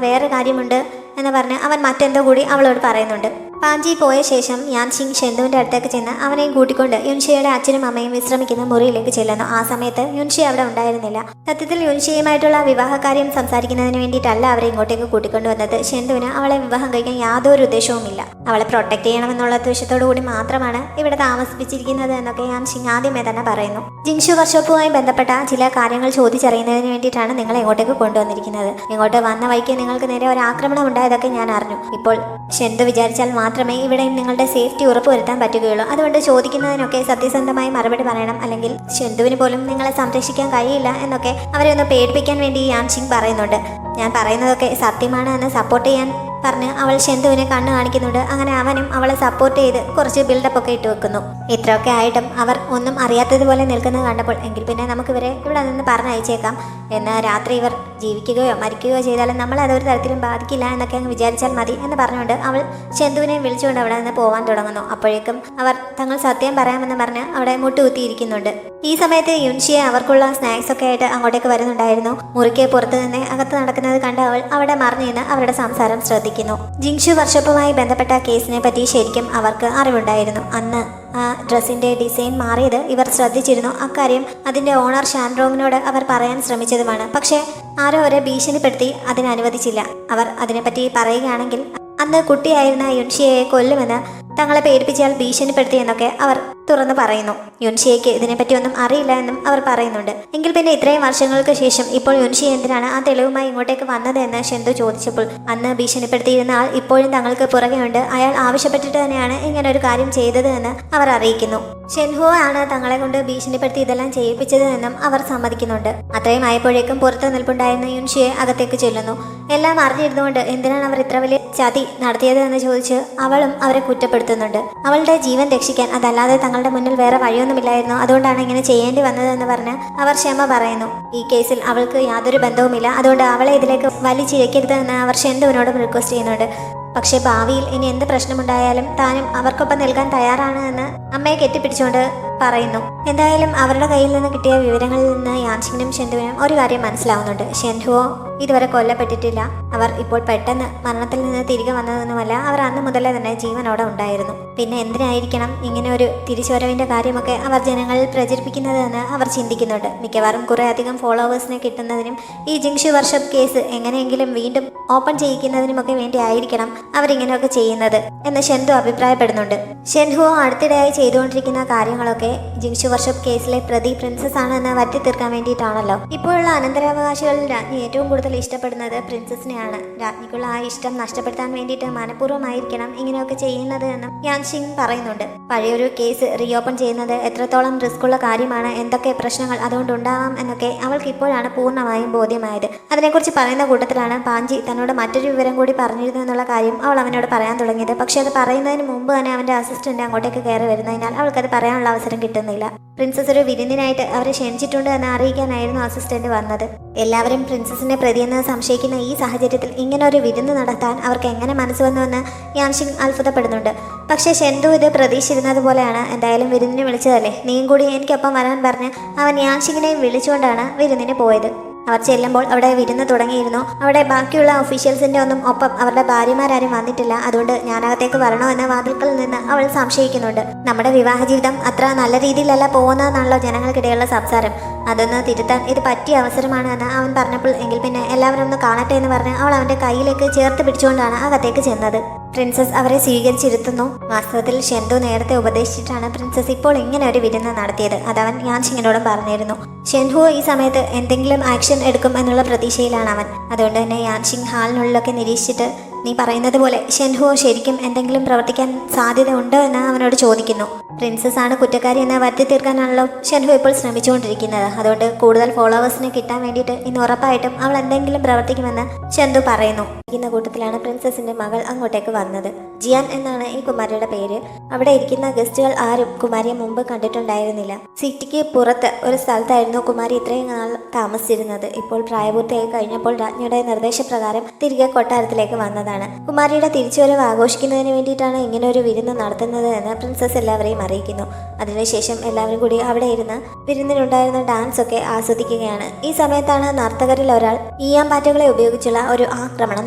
വേറെ കാര്യമുണ്ട് എന്ന് പറഞ്ഞ് അവൻ മറ്റെന്തോ കൂടി അവളോട് പറയുന്നുണ്ട്. പാഞ്ചി പോയ ശേഷം യാൻഷിങ് ഷെന്തുവിന്റെ അടുത്തേക്ക് ചെന്ന് അവനെയും കൂട്ടിക്കൊണ്ട് യുൻഷിയുടെ അച്ഛനും അമ്മയും വിശ്രമിക്കുന്ന മുറിയിലേക്ക് ചെല്ലുന്നു. ആ സമയത്ത് യുൻഷി അവിടെ ഉണ്ടായിരുന്നില്ല. സത്യത്തിൽ യുൻഷിയുമായിട്ടുള്ള വിവാഹകാര്യം സംസാരിക്കുന്നതിന് വേണ്ടിയിട്ടല്ല അവരെ ഇങ്ങോട്ടേക്ക് കൂട്ടിക്കൊണ്ടുവന്നത്. ഷെന്തുവിന് അവളെ വിവാഹം കഴിക്കാൻ യാതൊരു ഉദ്ദേശവുമില്ല. അവളെ പ്രൊട്ടക്ട് ചെയ്യണമെന്നുള്ള ഉദ്ദേശത്തോടു കൂടി മാത്രമാണ് ഇവിടെ താമസിപ്പിച്ചിരിക്കുന്നത് എന്നൊക്കെ യാൻഷിങ് ആദ്യമേ തന്നെ പറയുന്നു. ജിങ്ഷു വർക്ക്ഷോപ്പുമായി ബന്ധപ്പെട്ട ചില കാര്യങ്ങൾ ചോദിച്ചറിയുന്നതിന് വേണ്ടിയിട്ടാണ് നിങ്ങളെ ഇങ്ങോട്ടേക്ക് കൊണ്ടുവന്നിരിക്കുന്നത്. ഇങ്ങോട്ട് വന്ന വഴിക്ക് നിങ്ങൾക്ക് നേരെ ഒരു ആക്രമണം ഉണ്ടായതൊക്കെ ഞാൻ അറിഞ്ഞു. ഇപ്പോൾ ഷെന്തു വിചാരിച്ചാൽ മാത്രമേ ഇവിടെയും നിങ്ങളുടെ സേഫ്റ്റി ഉറപ്പുവരുത്താൻ പറ്റുകയുള്ളൂ. അതുകൊണ്ട് ചോദിക്കുന്നതിനൊക്കെ സത്യസന്ധമായി മറുപടി പറയണം, അല്ലെങ്കിൽ ഷെന്തുവിന് പോലും നിങ്ങളെ സംരക്ഷിക്കാൻ കഴിയില്ല എന്നൊക്കെ അവരെ ഒന്ന് പേടിപ്പിക്കാൻ വേണ്ടി യാൻഷിങ് പറയുന്നുണ്ട്. ഞാൻ പറയുന്നതൊക്കെ സത്യമാണ് എന്ന് സപ്പോർട്ട് ചെയ്യാൻ പറഞ്ഞ് അവൾ ഷെന്തുവിനെ കണ്ണു കാണിക്കുന്നുണ്ട്. അങ്ങനെ അവനും അവളെ സപ്പോർട്ട് ചെയ്ത് കുറച്ച് ബിൽഡപ്പ് ഒക്കെ ഇട്ട് വെക്കുന്നു. ഇത്രയൊക്കെ ആയിട്ടും അവർ ഒന്നും അറിയാത്തതുപോലെ നിൽക്കുന്നത് കണ്ടപ്പോൾ എങ്കിൽ പിന്നെ നമുക്ക് ഇവരെ ഇവിടെ നിന്ന് പറഞ്ഞയച്ചേക്കാം, എന്നാൽ രാത്രി ഇവർ ജീവിക്കുകയോ മരിക്കുകയോ ചെയ്താലും നമ്മൾ അതൊരു തരത്തിലും ബാധിക്കില്ല എന്നൊക്കെ അങ്ങ് വിചാരിച്ചാൽ മതി എന്ന് പറഞ്ഞുകൊണ്ട് അവൾ ഷെന്തുവിനെ വിളിച്ചുകൊണ്ട് അവിടെ നിന്ന് പോകാൻ തുടങ്ങുന്നു. അപ്പോഴേക്കും അവർ തങ്ങൾ സത്യം പറയാമെന്ന് പറഞ്ഞ് അവിടെ മുട്ടുകുത്തിയിരിക്കുന്നുണ്ട്. ഈ സമയത്ത് യുൻഷിയെ അവർക്കുള്ള സ്നാക്സ് ഒക്കെ ആയിട്ട് അങ്ങോട്ടേക്ക് വരുന്നുണ്ടായിരുന്നു. മുറിക്ക് പുറത്ത് നിന്ന് അകത്ത് നടക്കുന്നത് കണ്ട് അവൾ അവിടെ മറിഞ്ഞു നിന്ന് അവരുടെ സംസാരം ശ്രദ്ധിക്കുന്നു. ജിങ്ഷു വർക്ക്ഷോപ്പുമായി ബന്ധപ്പെട്ട കേസിനെ പറ്റി ശരിക്കും അവർക്ക് അറിവുണ്ടായിരുന്നു. അന്ന് ആ ഡ്രസ്സിന്റെ ഡിസൈൻ മാറിയത് ഇവർ ശ്രദ്ധിച്ചിരുന്നു. അക്കാര്യം അതിന്റെ ഓണർ ഷാൻറോങ്ങിനോട് അവർ പറയാൻ ശ്രമിച്ചതുമാണ്. പക്ഷേ ആരോ അവരെ ഭീഷണിപ്പെടുത്തി അതിനനുവദിച്ചില്ല. അവർ അതിനെപ്പറ്റി പറയുകയാണെങ്കിൽ അന്ന് കുട്ടിയായിരുന്ന യുൻഷിയെ കൊല്ലുമെന്ന് തങ്ങളെ പേടിപ്പിച്ചാൽ ഭീഷണിപ്പെടുത്തി എന്നൊക്കെ അവർ തുറന്നു പറയുന്നു. യുൻഷിയയ്ക്ക് ഇതിനെപ്പറ്റി ഒന്നും അറിയില്ല എന്നും അവർ പറയുന്നുണ്ട്. എങ്കിൽ പിന്നെ ഇത്രയും വർഷങ്ങൾക്ക് ശേഷം ഇപ്പോൾ യുൻഷി എന്തിനാണ് ആ തെളിവുമായി ഇങ്ങോട്ടേക്ക് വന്നത് എന്ന് ഷെന്തു ചോദിച്ചപ്പോൾ അന്ന് ഭീഷണിപ്പെടുത്തിയിരുന്ന ആൾ ഇപ്പോഴും തങ്ങൾക്ക് പുറകെയുണ്ട്, അയാൾ ആവശ്യപ്പെട്ടിട്ട് തന്നെയാണ് ഇങ്ങനെ ഒരു കാര്യം ചെയ്തത് എന്ന് അവർ അറിയിക്കുന്നു. ഷെൻഹോ ആണ് തങ്ങളെ കൊണ്ട് ഭീഷണിപ്പെടുത്തി ഇതെല്ലാം ചെയ്യിപ്പിച്ചത് എന്നും അവർ സമ്മതിക്കുന്നുണ്ട്. അത്രയും ആയപ്പോഴേക്കും പുറത്ത് നിൽപ്പുണ്ടായിരുന്ന യുൻഷിയെ അകത്തേക്ക് ചെല്ലുന്നു. എല്ലാം അറിഞ്ഞിരുന്നുകൊണ്ട് എന്തിനാണ് അവർ ഇത്ര വലിയ ചതി നടത്തിയത് എന്ന് ചോദിച്ച് അവളും അവരെ കുറ്റപ്പെടുത്തുന്നുണ്ട്. അവളുടെ ജീവൻ രക്ഷിക്കാൻ, അതല്ലാതെ തങ്ങളുടെ മുന്നിൽ വേറെ വഴിയൊന്നുമില്ലായിരുന്നു, അതുകൊണ്ടാണ് ഇങ്ങനെ ചെയ്യേണ്ടി വന്നതെന്ന് പറഞ്ഞ് അവർ ക്ഷമ പറയുന്നു. ഈ കേസിൽ അവൾക്ക് യാതൊരു ബന്ധവുമില്ല, അതുകൊണ്ട് അവളെ ഇതിലേക്ക് വലിച്ചിഴക്കരുത് എന്ന് അവർ ഷെന്തുവിനോട് റിക്വസ്റ്റ് ചെയ്യുന്നുണ്ട്. പക്ഷേ ഭാവിയിൽ ഇനി എന്ത് പ്രശ്നമുണ്ടായാലും താനും അവർക്കൊപ്പം നൽകാൻ തയ്യാറാണ് എന്ന് അമ്മയെ കെട്ടിപ്പിടിച്ചുകൊണ്ട് പറയുന്നു. എന്തായാലും അവരുടെ കയ്യിൽ നിന്ന് കിട്ടിയ വിവരങ്ങളിൽ നിന്ന് യാൻഷിങ്ങിനും ഷെന്തുവിനും ഒരു കാര്യം മനസ്സിലാവുന്നുണ്ട്. ഷെൻഹുവോ ഇതുവരെ കൊല്ലപ്പെട്ടിട്ടില്ല. അവർ ഇപ്പോൾ പെട്ടെന്ന് മരണത്തിൽ നിന്ന് തിരികെ വന്നതൊന്നുമല്ല, അവർ അന്ന് മുതലേ തന്നെ ജീവനോടെ ഉണ്ടായിരുന്നു. പിന്നെ എന്തിനായിരിക്കണം ഇങ്ങനെ ഒരു തിരിച്ചുവരവിന്റെ കാര്യമൊക്കെ അവർ ജനങ്ങളിൽ പ്രചരിപ്പിക്കുന്നത് എന്ന് അവർ ചിന്തിക്കുന്നുണ്ട്. മിക്കവാറും കുറെ അധികം ഫോളോവേഴ്സിനെ കിട്ടുന്നതിനും ഈ ജിങ്ഷു വർക്ക്ഷോപ്പ് കേസ് എങ്ങനെയെങ്കിലും വീണ്ടും ഓപ്പൺ ചെയ്യിക്കുന്നതിനുമൊക്കെ വേണ്ടി ആയിരിക്കണം അവരിങ്ങനെയൊക്കെ ചെയ്യുന്നത് എന്ന് ഷെന്തു അഭിപ്രായപ്പെടുന്നുണ്ട്. ഷെൻഹുവോ അടുത്തിടെയായി ചെയ്തുകൊണ്ടിരിക്കുന്ന കാര്യങ്ങളൊക്കെ ജിങ്ഷു വർക്ക്ഷോപ്പ് കേസിലെ പ്രതി പ്രിൻസസ് ആണ് എന്ന് വറ്റി തീർക്കാൻ വേണ്ടിയിട്ടാണല്ലോ. ഇപ്പോഴുള്ള അനന്തരാവകാശികളിൽ രാജ്ഞി ഏറ്റവും കൂടുതൽ ഇഷ്ടപ്പെടുന്നത് പ്രിൻസസിനെയാണ്. രാജ്ഞിക്കുള്ള ആ ഇഷ്ടം നഷ്ടപ്പെടുത്താൻ വേണ്ടിയിട്ട് മനഃപൂർവ്വമായിരിക്കണം ഇങ്ങനെയൊക്കെ ചെയ്യുന്നത് എന്നും യാൻഷിങ് പറയുന്നുണ്ട്. പഴയൊരു കേസ് റീഓപ്പൺ ചെയ്യുന്നത് എത്രത്തോളം റിസ്ക് ഉള്ള കാര്യമാണ്, എന്തൊക്കെ പ്രശ്നങ്ങൾ അതുകൊണ്ടുണ്ടാവാം എന്നൊക്കെ അവൾക്ക് ഇപ്പോഴാണ് പൂർണ്ണമായും ബോധ്യമായത്. അതിനെക്കുറിച്ച് പറയുന്ന കൂട്ടത്തിലാണ് പാഞ്ചി തന്നോട് മറ്റൊരു വിവരം കൂടി പറഞ്ഞിരുന്നു എന്നുള്ള കാര്യം അവൾ അവനോട് പറയാൻ തുടങ്ങിയത്. പക്ഷെ അത് പറയുന്നതിന് മുമ്പ് തന്നെ അവന്റെ അസിസ്റ്റന്റ് അങ്ങോട്ടേക്ക് കയറി വരുന്നതിനാൽ അവൾക്കത് പറയാനുള്ള അവസരം കിട്ടുന്നില്ല. പ്രിൻസസ് ഒരു വിരുന്നിനായിട്ട് അവരെ ക്ഷണിച്ചിട്ടുണ്ട് എന്ന് അറിയിക്കാനായിരുന്നു അസിസ്റ്റന്റ് വന്നത്. എല്ലാവരും പ്രിൻസസിനെ പ്രതിയെന്ന് സംശയിക്കുന്ന ഈ സാഹചര്യത്തിൽ ഇങ്ങനെ ഒരു വിരുന്ന് നടത്താൻ അവർക്ക് എങ്ങനെ മനസ്സ് വന്നുവെന്ന് യാൻഷിങ് അത്ഭുതപ്പെടുന്നുണ്ട്. പക്ഷേ ഷെന്തു ഇത് പ്രതീക്ഷിച്ചിരുന്നത് പോലെയാണ്. എന്തായാലും വിരുന്നിന് വിളിച്ചതല്ലേ, നീയും കൂടി എനിക്കൊപ്പം വരാൻ പറഞ്ഞ് അവൻ യാൻഷിങ്ങിനെയും വിളിച്ചുകൊണ്ടാണ് വിരുന്നിന് പോയത്. അവർ ചെല്ലുമ്പോൾ അവിടെ വിരുന്ന് തുടങ്ങിയിരുന്നു. അവിടെ ബാക്കിയുള്ള ഒഫീഷ്യൽസിന്റെ ഒന്നും ഒപ്പം അവരുടെ ഭാര്യമാരും വന്നിട്ടില്ല. അതുകൊണ്ട് ഞാനകത്തേക്ക് വരണോ എന്ന വാതിൽക്കൽ നിന്ന് അവൾ സംശയിക്കുന്നുണ്ട്. നമ്മുടെ വിവാഹ ജീവിതം അത്ര നല്ല രീതിയിലല്ല പോകുന്നതെന്നാണല്ലോ ജനങ്ങൾക്കിടയിലുള്ള സംസാരം. അതൊന്ന് തിരുത്താൻ ഇത് പറ്റിയ അവസരമാണ് എന്ന് അവൻ പറഞ്ഞപ്പോൾ എങ്കിൽ പിന്നെ എല്ലാവരും ഒന്ന് കാണട്ടെ എന്ന് പറഞ്ഞ് അവൾ അവന്റെ കയ്യിലേക്ക് ചേർത്ത് പിടിച്ചുകൊണ്ടാണ് അകത്തേക്ക് ചെന്നത്. പ്രിൻസസ് അവരെ സ്വീകരിച്ചിരുത്തുന്നു. വാസ്തവത്തിൽ ഷെന്തു നേരത്തെ ഉപദേശിച്ചിട്ടാണ് പ്രിൻസസ് ഇപ്പോൾ ഇങ്ങനെ ഒരു വിരുന്ന് നടത്തിയത്. അതവൻ യാൻഷിങ്ങിനോടും പറഞ്ഞിരുന്നു. ഷെൻഹു ഈ സമയത്ത് എന്തെങ്കിലും ആക്ഷൻ എടുക്കും എന്നുള്ള പ്രതീക്ഷയിലാണ് അവൻ. അതുകൊണ്ട് തന്നെ യാൻഷിങ് ഹാളിനുള്ളിലൊക്കെ നിരീക്ഷിച്ചിട്ട് നീ പറയുന്നത് പോലെ ഷെൻഹുവോ ശരിക്കും എന്തെങ്കിലും പ്രവർത്തിക്കാൻ സാധ്യത ഉണ്ടോ എന്ന് അവനോട് ചോദിക്കുന്നു. പ്രിൻസസ് ആണ് കുറ്റക്കാരി എന്ന് വരുത്തി തീർക്കാനാണല്ലോ ഷെൻഹു ഇപ്പോൾ ശ്രമിച്ചുകൊണ്ടിരിക്കുന്നത്. അതുകൊണ്ട് കൂടുതൽ ഫോളോവേഴ്സിനെ കിട്ടാൻ വേണ്ടിയിട്ട് ഇന്ന് ഉറപ്പായിട്ടും അവൾ എന്തെങ്കിലും പ്രവർത്തിക്കുമെന്ന് ഷെൻഹു പറയുന്നു. ഇരിക്കുന്ന കൂട്ടത്തിലാണ് പ്രിൻസസിന്റെ മകൾ അങ്ങോട്ടേക്ക് വന്നത്. ജിയാൻ എന്നാണ് ഈ കുമാരിയുടെ പേര്. അവിടെ ഇരിക്കുന്ന ഗസ്റ്റുകൾ ആരും കുമാരിയെ മുമ്പ് കണ്ടിട്ടുണ്ടായിരുന്നില്ല. സിറ്റിക്ക് പുറത്ത് ഒരു സ്ഥലത്തായിരുന്നു കുമാരി ഇത്രയും നാൾ താമസിച്ചിരുന്നത്. ഇപ്പോൾ പ്രായപൂർത്തിയായി കഴിഞ്ഞപ്പോൾ രാജ്ഞിയുടെ നിർദ്ദേശപ്രകാരം തിരികെ കൊട്ടാരത്തിലേക്ക് വന്നതാണ്. കുമാരിയുടെ തിരിച്ചുവരവ് ആഘോഷിക്കുന്നതിന് വേണ്ടിയിട്ടാണ് ഇങ്ങനെ ഒരു വിരുന്ന് നടത്തുന്നത് എന്ന് പ്രിൻസസ് എല്ലാവരെയും അറിയിക്കുന്നു. അതിനുശേഷം എല്ലാവരും കൂടി അവിടെ ഇരുന്ന് വിരുന്നിനുണ്ടായിരുന്ന ഡാൻസ് ഒക്കെ ആസ്വദിക്കുകയാണ്. ഈ സമയത്താണ് നർത്തകരിൽ ഒരാൾ ഈയാമ്പാറ്റകളെ ഉപയോഗിച്ചുള്ള ഒരു ആക്രമണം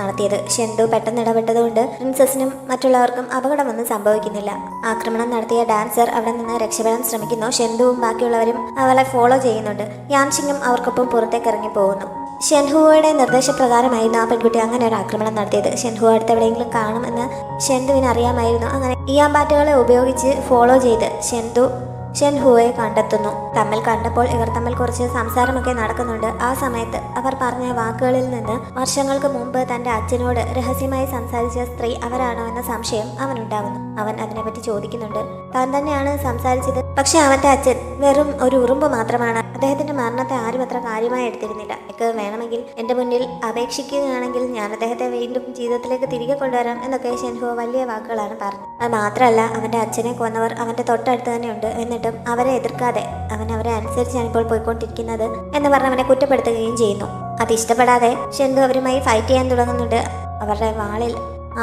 നടത്തിയത്. ഷെൻതു പെട്ടെന്ന് ഇടപെട്ടതുകൊണ്ട് പ്രിൻസസിനും മറ്റുള്ളവർക്കും അപകടമൊന്നും സംഭവിക്കുന്നില്ല. ആക്രമണം നടത്തിയ ഡാൻസർ അവിടെ നിന്ന് രക്ഷപ്പെടാൻ ശ്രമിക്കുന്നു. ഷെൻതുവും ബാക്കിയുള്ളവരും അവളെ ഫോളോ ചെയ്യുന്നുണ്ട്. യാൻഷിങ്ങും അവർക്കൊപ്പം പുറത്തേക്ക് ഇറങ്ങി പോകുന്നു. ഷെൻഹുവോയുടെ നിർദ്ദേശപ്രകാരമായിരുന്നു ആ പെൺകുട്ടി അങ്ങനെ ഒരു ആക്രമണം നടത്തിയത്. ഷെൻഹു അടുത്ത് എവിടെയെങ്കിലും കാണുമെന്ന് ഷെൻതുവിന് അറിയാമായിരുന്നു. അങ്ങനെ ഈയാമ്പാറ്റകളെ ഉപയോഗിച്ച് ഫോളോ ചെയ്ത് ഷെൻഹുവയെ കണ്ടെത്തുന്നു. തമ്മിൽ കണ്ടപ്പോൾ ഇവർ തമ്മിൽ കുറച്ച് സംസാരമൊക്കെ നടക്കുന്നുണ്ട്. ആ സമയത്ത് അവർ പറഞ്ഞ വാക്കുകളിൽ നിന്ന് വർഷങ്ങൾക്ക് മുമ്പ് തന്റെ അച്ഛനോട് രഹസ്യമായി സംസാരിച്ച സ്ത്രീ അവരാണോ എന്ന സംശയം അവനുണ്ടാകുന്നു. അവൻ അതിനെപ്പറ്റി ചോദിക്കുന്നുണ്ട്. താൻ തന്നെയാണ് സംസാരിച്ചത്, പക്ഷെ അവന്റെ അച്ഛൻ വെറും ഒരു ഉറുമ്പ് മാത്രമാണ്. അദ്ദേഹത്തിന്റെ മരണത്തെ ആരും അത്ര കാര്യമായി എടുത്തിരുന്നില്ല. എനിക്ക് വേണമെങ്കിൽ എന്റെ മുന്നിൽ അപേക്ഷിക്കുകയാണെങ്കിൽ ഞാൻ അദ്ദേഹത്തെ വീണ്ടും ജീവിതത്തിലേക്ക് തിരികെ കൊണ്ടുവരാം എന്നൊക്കെ ഷെൻഹു വലിയ വാക്കുകളാണ് പറഞ്ഞത്. അത് മാത്രമല്ല, അവന്റെ അച്ഛനെ കൊന്നവർ അവന്റെ തൊട്ടടുത്ത് തന്നെയുണ്ട്. എന്നിട്ടും അവരെ എതിർക്കാതെ അവൻ അവരെ അനുസരിച്ചാണ് ഇപ്പോൾ പോയിക്കൊണ്ടിരിക്കുന്നത് എന്ന് പറഞ്ഞ് അവനെ കുറ്റപ്പെടുത്തുകയും ചെയ്യുന്നു. അത് ഇഷ്ടപ്പെടാതെ ഷെൻഹു അവരുമായി ഫൈറ്റ് ചെയ്യാൻ തുടങ്ങുന്നുണ്ട്. അവരുടെ വാളിൽ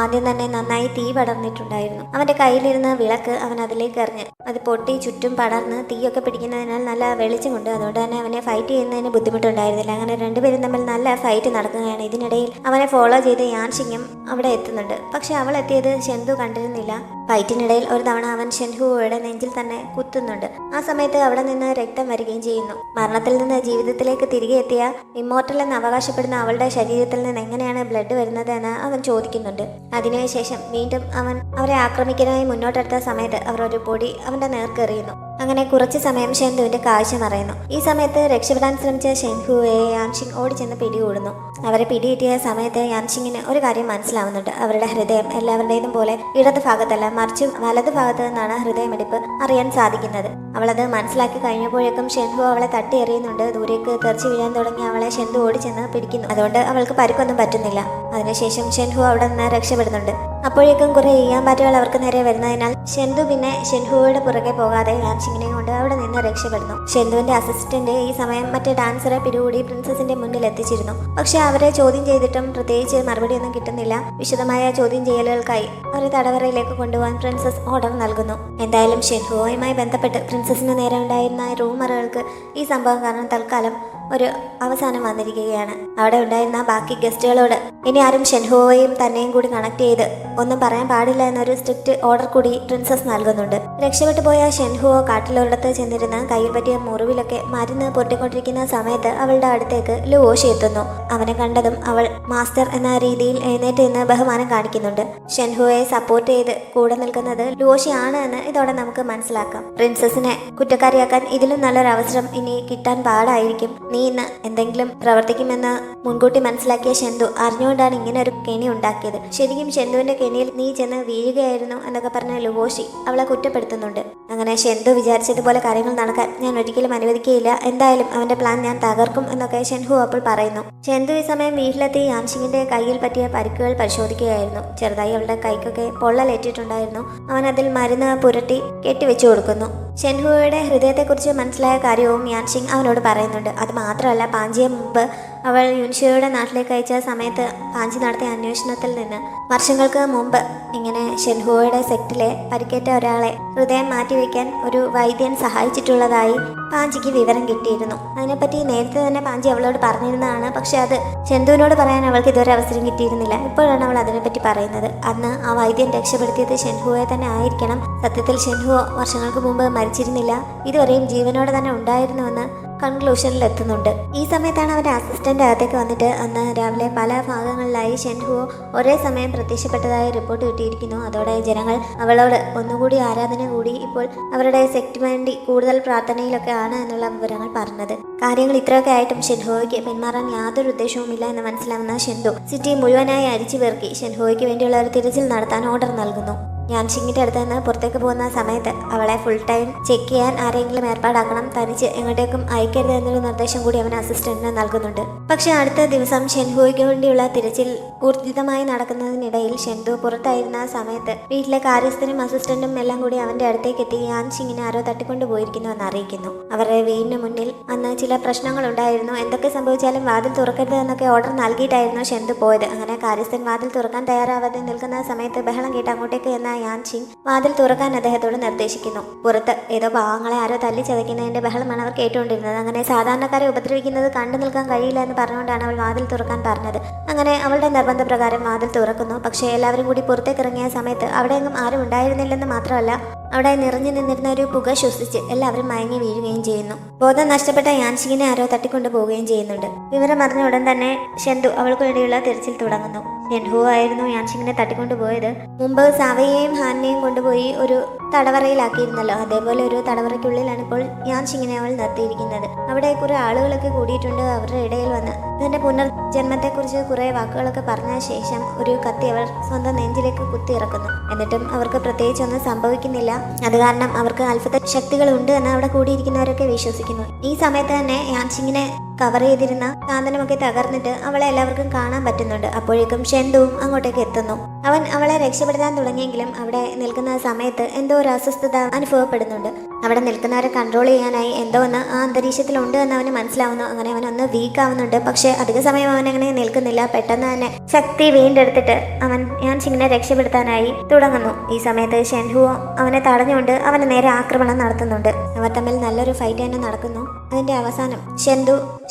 ആദ്യം തന്നെ നന്നായി തീ പടർന്നിട്ടുണ്ടായിരുന്നു. അവന്റെ കയ്യിലിരുന്ന വിളക്ക് അവൻ അതിലേക്ക് എറിഞ്ഞ് അത് പൊട്ടി ചുറ്റും പടർന്ന് തീയൊക്കെ പിടിക്കുന്നതിനാൽ നല്ല വെളിച്ചമുണ്ട്. അതുകൊണ്ട് തന്നെ അവനെ ഫൈറ്റ് ചെയ്യുന്നതിന് ബുദ്ധിമുട്ടുണ്ടായിരുന്നില്ല. അങ്ങനെ രണ്ടുപേരും തമ്മിൽ നല്ല ഫൈറ്റ് നടക്കുകയാണ്. ഇതിനിടയിൽ അവനെ ഫോളോ ചെയ്ത് യാൻഷിങ്ങും അവിടെ എത്തുന്നുണ്ട്. പക്ഷെ അവൾ എത്തിയത് ഷെൻതു കണ്ടിരുന്നില്ല. ഫൈറ്റിനിടയിൽ ഒരു തവണ അവൻ ഷെൻഹുവോയുടെ നെഞ്ചിൽ തന്നെ കുത്തുന്നുണ്ട്. ആ സമയത്ത് അവിടെ നിന്ന് രക്തം വരികയും ചെയ്യുന്നു. മരണത്തിൽ നിന്ന് ജീവിതത്തിലേക്ക് തിരികെ എത്തിയ ഇമ്മോർട്ടൽ എന്ന് അവകാശപ്പെടുന്ന അവളുടെ ശരീരത്തിൽ നിന്ന് എങ്ങനെയാണ് ബ്ലഡ് വരുന്നത് എന്ന് അവൻ ചോദിക്കുന്നുണ്ട്. അതിനുശേഷം വീണ്ടും അവൻ അവരെ ആക്രമിക്കാനായി മുന്നോട്ടെടുത്ത സമയത്ത് അവർ ഒരു പൊടി അവന്റെ നേർക്ക് എറിയുന്നു. അങ്ങനെ കുറച്ചു സമയം ഷെൻതുവിന്റെ കാഴ്ച മറയുന്നു. ഈ സമയത്ത് രക്ഷപ്പെടാൻ ശ്രമിച്ച ഷെൻഹുവയെ യാൻഷിങ് ഓടിച്ചെന്ന് പിടികൂടുന്നു. അവരെ പിടികിട്ടിയ സമയത്ത് യാൻഷിങ്ങിന് ഒരു കാര്യം മനസ്സിലാവുന്നുണ്ട്. അവരുടെ ഹൃദയം എല്ലാവരുടേതും പോലെ ഇടത് ഭാഗത്തല്ല, മറിച്ച് വലതു ഭാഗത്ത് നിന്നാണ് ഹൃദയമിടിപ്പ് അറിയാൻ സാധിക്കുന്നത്. അവളത് മനസ്സിലാക്കി കഴിഞ്ഞപ്പോഴേക്കും ഷെൻഹു അവളെ തട്ടി എറിയുന്നുണ്ട്. ദൂരേക്ക് തെറിച്ചു വീഴാൻ തുടങ്ങി അവളെ ഷെൻതു ഓടിച്ചെന്ന് പിടിക്കുന്നു. അതുകൊണ്ട് അവൾക്ക് പരിക്കൊന്നും പറ്റുന്നില്ല. അതിനുശേഷം ഷെൻഹു അവിടെ നിന്ന് രക്ഷപ്പെടുന്നുണ്ട്. അപ്പോഴേക്കും കുറെ ഈയാമ്പാറ്റകൾ അവർക്ക് നേരെ വരുന്നതിനാൽ ഷെൻതു പിന്നെ ഷെൻഹുവയുടെ പുറകെ പോകാതെ യാൻഷിങ്ങിനെ കൊണ്ട് അവിടെ നിന്ന് രക്ഷപ്പെടുന്നു. ഷെൻതുവിന്റെ അസിസ്റ്റന്റ് ഈ സമയം മറ്റേ ഡാൻസറെ പിടികൂടി പ്രിൻസസിന്റെ മുന്നിൽ എത്തിച്ചിരുന്നു. പക്ഷെ അവരെ ചോദ്യം ചെയ്തിട്ടും പ്രത്യേകിച്ച് മറുപടിയൊന്നും കിട്ടുന്നില്ല. വിശദമായ ചോദ്യം ചെയ്യലുകൾക്കായി അവരെ തടവറയിലേക്ക് കൊണ്ടുപോകാൻ പ്രിൻസസ് ഓർഡർ നൽകുന്നു. എന്തായാലും ഷെൻഹുവയുമായി ബന്ധപ്പെട്ട് പ്രിൻസസിന് നേരെ ഉണ്ടായിരുന്ന റൂമറുകൾക്ക് ഈ സംഭവം കാരണം തൽക്കാലം ഒരു അവസാനം വന്നിരിക്കുകയാണ്. അവിടെ ഉണ്ടായിരുന്ന ബാക്കി ഗസ്റ്റുകളോട് ഇനി ആരും ഷെൻഹുവയും തന്നെയും കൂടി കണക്ട് ചെയ്ത് ഒന്നും പറയാൻ പാടില്ല എന്നൊരു സ്ട്രിക്റ്റ് ഓർഡർ കൂടി പ്രിൻസസ് നൽകുന്നുണ്ട്. രക്ഷപ്പെട്ടു പോയ ഷെൻഹുവോ കാട്ടിലൊരിടത്ത് ചെന്നിരുന്ന് കയ്യിൽ പറ്റിയ മുറിവിലൊക്കെ മരുന്ന് പൊട്ടിക്കൊണ്ടിരിക്കുന്ന സമയത്ത് അവളുടെ അടുത്തേക്ക് ലുവോഷി എത്തുന്നു. അവനെ കണ്ടതും അവൾ മാസ്റ്റർ എന്ന രീതിയിൽ എഴുന്നേറ്റ് നിന്ന് ബഹുമാനം കാണിക്കുന്നുണ്ട്. ഷെൻഹുവയെ സപ്പോർട്ട് ചെയ്ത് കൂടെ നിൽക്കുന്നത് ലുവോഷി ആണ് എന്ന് ഇതോടെ നമുക്ക് മനസ്സിലാക്കാം. പ്രിൻസസിനെ കുറ്റക്കാരിയാക്കാൻ ഇതിലും നല്ലൊരു അവസരം ഇനി കിട്ടാൻ പാടായിരിക്കും. നീ ഇന്ന് എന്തെങ്കിലും പ്രവർത്തിക്കുമെന്ന് മുൻകൂട്ടി മനസ്സിലാക്കിയ ഷെൻതു അറിഞ്ഞുകൊണ്ടാണ് ഇങ്ങനെ ഒരു കെണി ഉണ്ടാക്കിയത്. ശരിക്കും ഷെൻതുവിന്റെ കെണിയിൽ നീ ചെന്ന് വീഴുകയായിരുന്നു എന്നൊക്കെ പറഞ്ഞ ലുവോഷി അവളെ കുറ്റപ്പെടുത്തുന്നുണ്ട്. അങ്ങനെ ഷെൻതു വിചാരിച്ചതുപോലെ കാര്യങ്ങൾ നടക്കാൻ ഞാൻ ഒരിക്കലും അനുവദിക്കുകയില്ല. എന്തായാലും അവന്റെ പ്ലാൻ ഞാൻ തകർക്കും എന്നൊക്കെ ഷെൻഹു അപ്പോൾ പറയുന്നു. ഷെൻതു ഈ സമയം വീട്ടിലെത്തി യാൻഷിങ്ങിന്റെ കയ്യിൽ പറ്റിയ പരിക്കുകൾ പരിശോധിക്കുകയായിരുന്നു. ചെറുതായി അവളുടെ കൈക്കൊക്കെ പൊള്ളലേറ്റിട്ടുണ്ടായിരുന്നു. അവൻ അതിൽ മരുന്ന് പുരട്ടി കെട്ടിവെച്ചു കൊടുക്കുന്നു. ഷെൻഹുവയുടെ ഹൃദയത്തെക്കുറിച്ച് മനസ്സിലായ കാര്യവും യാൻഷിങ് അവനോട് പറയുന്നുണ്ട്. അത് മാത്രമല്ല, പാഞ്ചിയെ മുമ്പ് അവൾ യുൻഷിയുടെ നാട്ടിലേക്ക് അയച്ച സമയത്ത് പാഞ്ചി നടത്തിയ അന്വേഷണത്തിൽ നിന്ന് വർഷങ്ങൾക്ക് മുമ്പ് ഇങ്ങനെ ഷെൻഹുവയുടെ സെക്റ്റിലെ പരിക്കേറ്റ ഒരാളെ ഹൃദയം മാറ്റിവെക്കാൻ ഒരു വൈദ്യൻ സഹായിച്ചിട്ടുള്ളതായി പാഞ്ചിക്ക് വിവരം കിട്ടിയിരുന്നു. അതിനെപ്പറ്റി നേരത്തെ തന്നെ പാഞ്ചി അവളോട് പറഞ്ഞിരുന്നതാണ്. പക്ഷെ അത് ഷെൻതുവിനോട് പറയാൻ അവൾക്ക് ഇതുവരെ അവസരം കിട്ടിയിരുന്നില്ല. ഇപ്പോഴാണ് അവൾ അതിനെപ്പറ്റി പറയുന്നത്. അന്ന് ആ വൈദ്യൻ രക്ഷപ്പെടുത്തിയത് ഷെൻഹുവയെ തന്നെ ആയിരിക്കണം. സത്യത്തിൽ ഷെൻഹുവ വർഷങ്ങൾക്ക് മുമ്പ് മരിച്ചിരുന്നില്ല, ഇതുവരെയും ജീവനോടെ തന്നെ ഉണ്ടായിരുന്നുവെന്ന് കൺക്ലൂഷനിൽ എത്തുന്നുണ്ട്. ഈ സമയത്താണ് അവന്റെ അസിസ്റ്റന്റ് അകത്തേക്ക് വന്നിട്ട് അന്ന് രാവിലെ പല ഭാഗങ്ങളിലായി ഷെൻഹുവോ ഒരേ സമയം പ്രത്യക്ഷപ്പെട്ടതായി റിപ്പോർട്ട് കിട്ടിയിരിക്കുന്നു. അതോടെ ജനങ്ങൾ അവളോട് ഒന്നുകൂടി ആരാധന കൂടി ഇപ്പോൾ അവരുടെ സെക്ടിന് കൂടുതൽ പ്രാർത്ഥനയിലൊക്കെ ആണ് എന്നുള്ള വിവരങ്ങൾ പറഞ്ഞത്. കാര്യങ്ങൾ ഇത്രയൊക്കെ ആയിട്ടും ഷെൻഹുവോയ്ക്ക് പിന്മാറാൻ യാതൊരു ഉദ്ദേശവുമില്ല എന്ന് മനസ്സിലാവുന്ന ഷെന്തു സിറ്റി മുഴുവനായി അരിച്ചു പേർക്കി ഷെൻഹുവോയ്ക്ക് വേണ്ടിയുള്ള ഒരു തിരച്ചിൽ നടത്താൻ ഓർഡർ നൽകുന്നു. ഞാൻ ഷിങ്ങിന്റെ അടുത്ത് നിന്ന് പുറത്തേക്ക് പോകുന്ന സമയത്ത് അവളെ ഫുൾ ടൈം ചെക്ക് ചെയ്യാൻ ആരെങ്കിലും ഏർപ്പാടാക്കണം, തനിച്ച് എങ്ങോട്ടേക്കും അയക്കരുത് എന്നൊരു നിർദ്ദേശം കൂടി അവൻ അസിസ്റ്റന്റിന് നൽകുന്നുണ്ട്. പക്ഷെ അടുത്ത ദിവസം ഷെൻഹുവോയ്ക്ക് വേണ്ടിയുള്ള തിരച്ചിൽ ഊർജിതമായി നടക്കുന്നതിനിടയിൽ ഷെന്തു പുറത്തായിരുന്ന സമയത്ത് വീട്ടിലെ കാര്യസ്ഥനും അസിസ്റ്റന്റും എല്ലാം കൂടി അവന്റെ അടുത്തേക്ക് എത്തി യാൻ ഷിങ്ങിനെ ആരോ തട്ടിക്കൊണ്ടു പോയിരിക്കുന്നു എന്ന് അറിയിക്കുന്നു. അവരുടെ വീടിന് മുന്നിൽ അന്ന് ചില പ്രശ്നങ്ങൾ ഉണ്ടായിരുന്നു. എന്തൊക്കെ സംഭവിച്ചാലും വാതിൽ തുറക്കരുത് എന്നൊക്കെ ഓർഡർ നൽകിയിട്ടായിരുന്നു ഷെന്തു പോയത്. അങ്ങനെ കാര്യസ്ഥൻ വാതിൽ തുറക്കാൻ തയ്യാറാവാതെ നിൽക്കുന്ന സമയത്ത് ബഹളം കേട്ട് അങ്ങോട്ടേക്ക് എന്ന യാൻ ഷിങ് വാതിൽ തുറക്കാൻ അദ്ദേഹത്തോട് നിർദ്ദേശിക്കുന്നു. പുറത്ത് ഏതോ പാവങ്ങളെ ആരോ തല്ലി ചതയ്ക്കുന്നതിന്റെ ബഹളമാണ് അവർ കേട്ടുകൊണ്ടിരുന്നത്. അങ്ങനെ സാധാരണക്കാരെ ഉപദ്രവിക്കുന്നത് കണ്ടു നിൽക്കാൻ കഴിയില്ല എന്ന് പറഞ്ഞുകൊണ്ടാണ് അവൾ വാതിൽ തുറക്കാൻ പറഞ്ഞത്. അങ്ങനെ അവളുടെ നിർബന്ധപ്രകാരം വാതിൽ തുറക്കുന്നു. പക്ഷേ എല്ലാവരും കൂടി പുറത്തേക്ക് ഇറങ്ങിയ സമയത്ത് അവിടെയെങ്ങും ആരും ഉണ്ടായിരുന്നില്ലെന്ന് മാത്രമല്ല, അവിടെ നിറഞ്ഞു നിന്നിരുന്ന ഒരു പുക ശ്വസിച്ച് എല്ലാവരും മയങ്ങി വീഴുകയും ചെയ്യുന്നു. ബോധം നഷ്ടപ്പെട്ട യാൻഷിങ്ങിനെ ആരോ തട്ടിക്കൊണ്ടു പോവുകയും ചെയ്യുന്നുണ്ട്. വിവരം അറിഞ്ഞ ഉടൻ തന്നെ ഷെന്തു അവൾക്ക് വേണ്ടിയുള്ള തിരച്ചിൽ തുടങ്ങുന്നു. ഷെൻഹു ആയിരുന്നു യാൻഷിങ്ങിനെ തട്ടിക്കൊണ്ടുപോയത്. മുമ്പ് സാവയെയും ഹാനെയും കൊണ്ടുപോയി ഒരു തടവറയിലാക്കിയിരുന്നല്ലോ, അതേപോലെ ഒരു തടവറയ്ക്കുള്ളിലാണ് ഇപ്പോൾ യാൻഷിങ്ങിനെ അവൾ നിർത്തിയിരിക്കുന്നത്. അവിടെ കുറെ ആളുകളൊക്കെ കൂടിയിട്ടുണ്ട്. അവരുടെ ഇടയിൽ വന്ന് ഇതിന്റെ പുനർജന്മത്തെക്കുറിച്ച് കുറെ വാക്കുകളൊക്കെ പറഞ്ഞ ശേഷം ഒരു കത്തി അവർ സ്വന്തം നെഞ്ചിലേക്ക് കുത്തി ഇറക്കുന്നു. എന്നിട്ടും അവർക്ക് പ്രത്യേകിച്ചൊന്നും സംഭവിക്കുന്നില്ല. അത് കാരണം അവർക്ക് അത്ഭുത ശക്തികളുണ്ട് എന്ന് അവിടെ കൂടിയിരിക്കുന്നവരൊക്കെ വിശ്വസിക്കുന്നു. ഈ സമയത്ത് തന്നെ യാൻഷിങ്ങിനെ കവർ ചെയ്തിരുന്ന കാന്തനമൊക്കെ തകർന്നിട്ട് അവളെ എല്ലാവർക്കും കാണാൻ പറ്റുന്നുണ്ട്. അപ്പോഴേക്കും ഷെന്തുവും അങ്ങോട്ടേക്ക് എത്തുന്നു. അവൻ അവളെ രക്ഷപ്പെടുത്താൻ തുടങ്ങിയെങ്കിലും അവിടെ നിൽക്കുന്ന സമയത്ത് എന്തോ ഒരു അസ്വസ്ഥത അനുഭവപ്പെടുന്നുണ്ട്. അവിടെ നിൽക്കുന്നവരെ കൺട്രോൾ ചെയ്യാനായി എന്തോ ഒന്ന് ആ അന്തരീക്ഷത്തിലുണ്ട് എന്ന് അവന് മനസ്സിലാവുന്നു. അങ്ങനെ അവനൊന്ന് വീക്ക് ആവുന്നുണ്ട്. പക്ഷെ അധിക സമയം അവൻ അങ്ങനെ നിൽക്കുന്നില്ല. പെട്ടെന്ന് തന്നെ ശക്തി വീണ്ടെടുത്തിട്ട് അവൻ യാൻഷിങ്ങിനെ രക്ഷപ്പെടുത്താനായി തുടങ്ങുന്നു. ഈ സമയത്ത് ഷെൻഹുവോ അവനെ തടഞ്ഞുകൊണ്ട് അവന് നേരെ ആക്രമണം നടത്തുന്നുണ്ട്. അവർ തമ്മിൽ നല്ലൊരു ഫൈറ്റ് തന്നെ നടക്കുന്നു. അതിന്റെ അവസാനം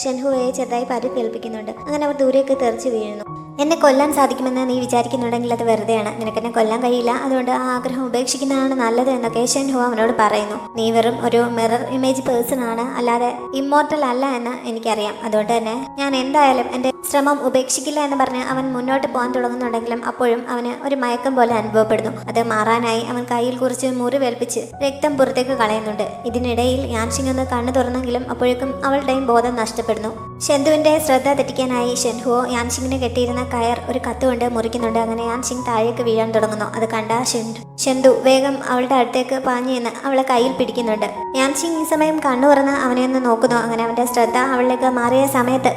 ഷെൻഹുവയെ ചെറുതായി പരിക്കേൽപ്പിക്കുന്നുണ്ട്. അങ്ങനെ അവർ ദൂരേക്ക് തെറിച്ച് വീഴുന്നു. എന്നെ കൊല്ലാൻ സാധിക്കുമെന്ന് നീ വിചാരിക്കുന്നുണ്ടെങ്കിൽ അത് വെറുതെയാണ്. നിനക്കെന്നെ കൊല്ലാൻ കഴിയില്ല. അതുകൊണ്ട് ആ ആഗ്രഹം ഉപേക്ഷിക്കുന്നതാണ് നല്ലത് എന്നൊക്കെ ഷെൻഹു അവനോട് പറയുന്നു. നീ വെറും ഒരു മിറർ ഇമേജ് പേഴ്സൺ ആണ്, അല്ലാതെ ഇമ്മോർട്ടൽ അല്ല എന്ന് എനിക്കറിയാം. അതുകൊണ്ട് തന്നെ ഞാൻ എന്തായാലും എൻ്റെ ശ്രമം ഉപേക്ഷിക്കില്ല എന്ന് പറഞ്ഞ് അവൻ മുന്നോട്ട് പോകാൻ തുടങ്ങുന്നുണ്ടെങ്കിലും അപ്പോഴും അവന് ഒരു മയക്കം പോലെ അനുഭവപ്പെടുന്നു. അത് മാറാനായി അവൻ കയ്യിൽ കുറച്ച് മുറിവേൽപ്പിച്ച് രക്തം പുറത്തേക്ക് കളയുന്നുണ്ട്. ഇതിനിടയിൽ യാൻഷിങ് ഒന്ന് കണ്ണു തുറന്നെങ്കിലും അപ്പോഴേക്കും അവളുടെയും ബോധം നഷ്ടപ്പെടുന്നു. ഷെന്തുവിന്റെ ശ്രദ്ധ തെറ്റിക്കാനായി ഷെൻഹുവോ യാൻഷിങ്ങിനെ കെട്ടിയിരുന്ന കയർ ഒരു കത്തുകൊണ്ട് മുറിക്കുന്നുണ്ട്. അങ്ങനെ യാൻഷിങ് താഴേക്ക് വീഴാൻ തുടങ്ങുന്നു. അത് കണ്ട ഷെന്തു വേഗം അവളുടെ അടുത്തേക്ക് പാഞ്ഞു എന്ന് അവളെ കയ്യിൽ പിടിക്കുന്നുണ്ട്. യാൻഷിങ് ഈ സമയം കണ്ണു തുറന്ന് അവനെ ഒന്ന് നോക്കുന്നു. അങ്ങനെ അവന്റെ ശ്രദ്ധ അവളിലേക്ക് മാറിയ സമയത്ത്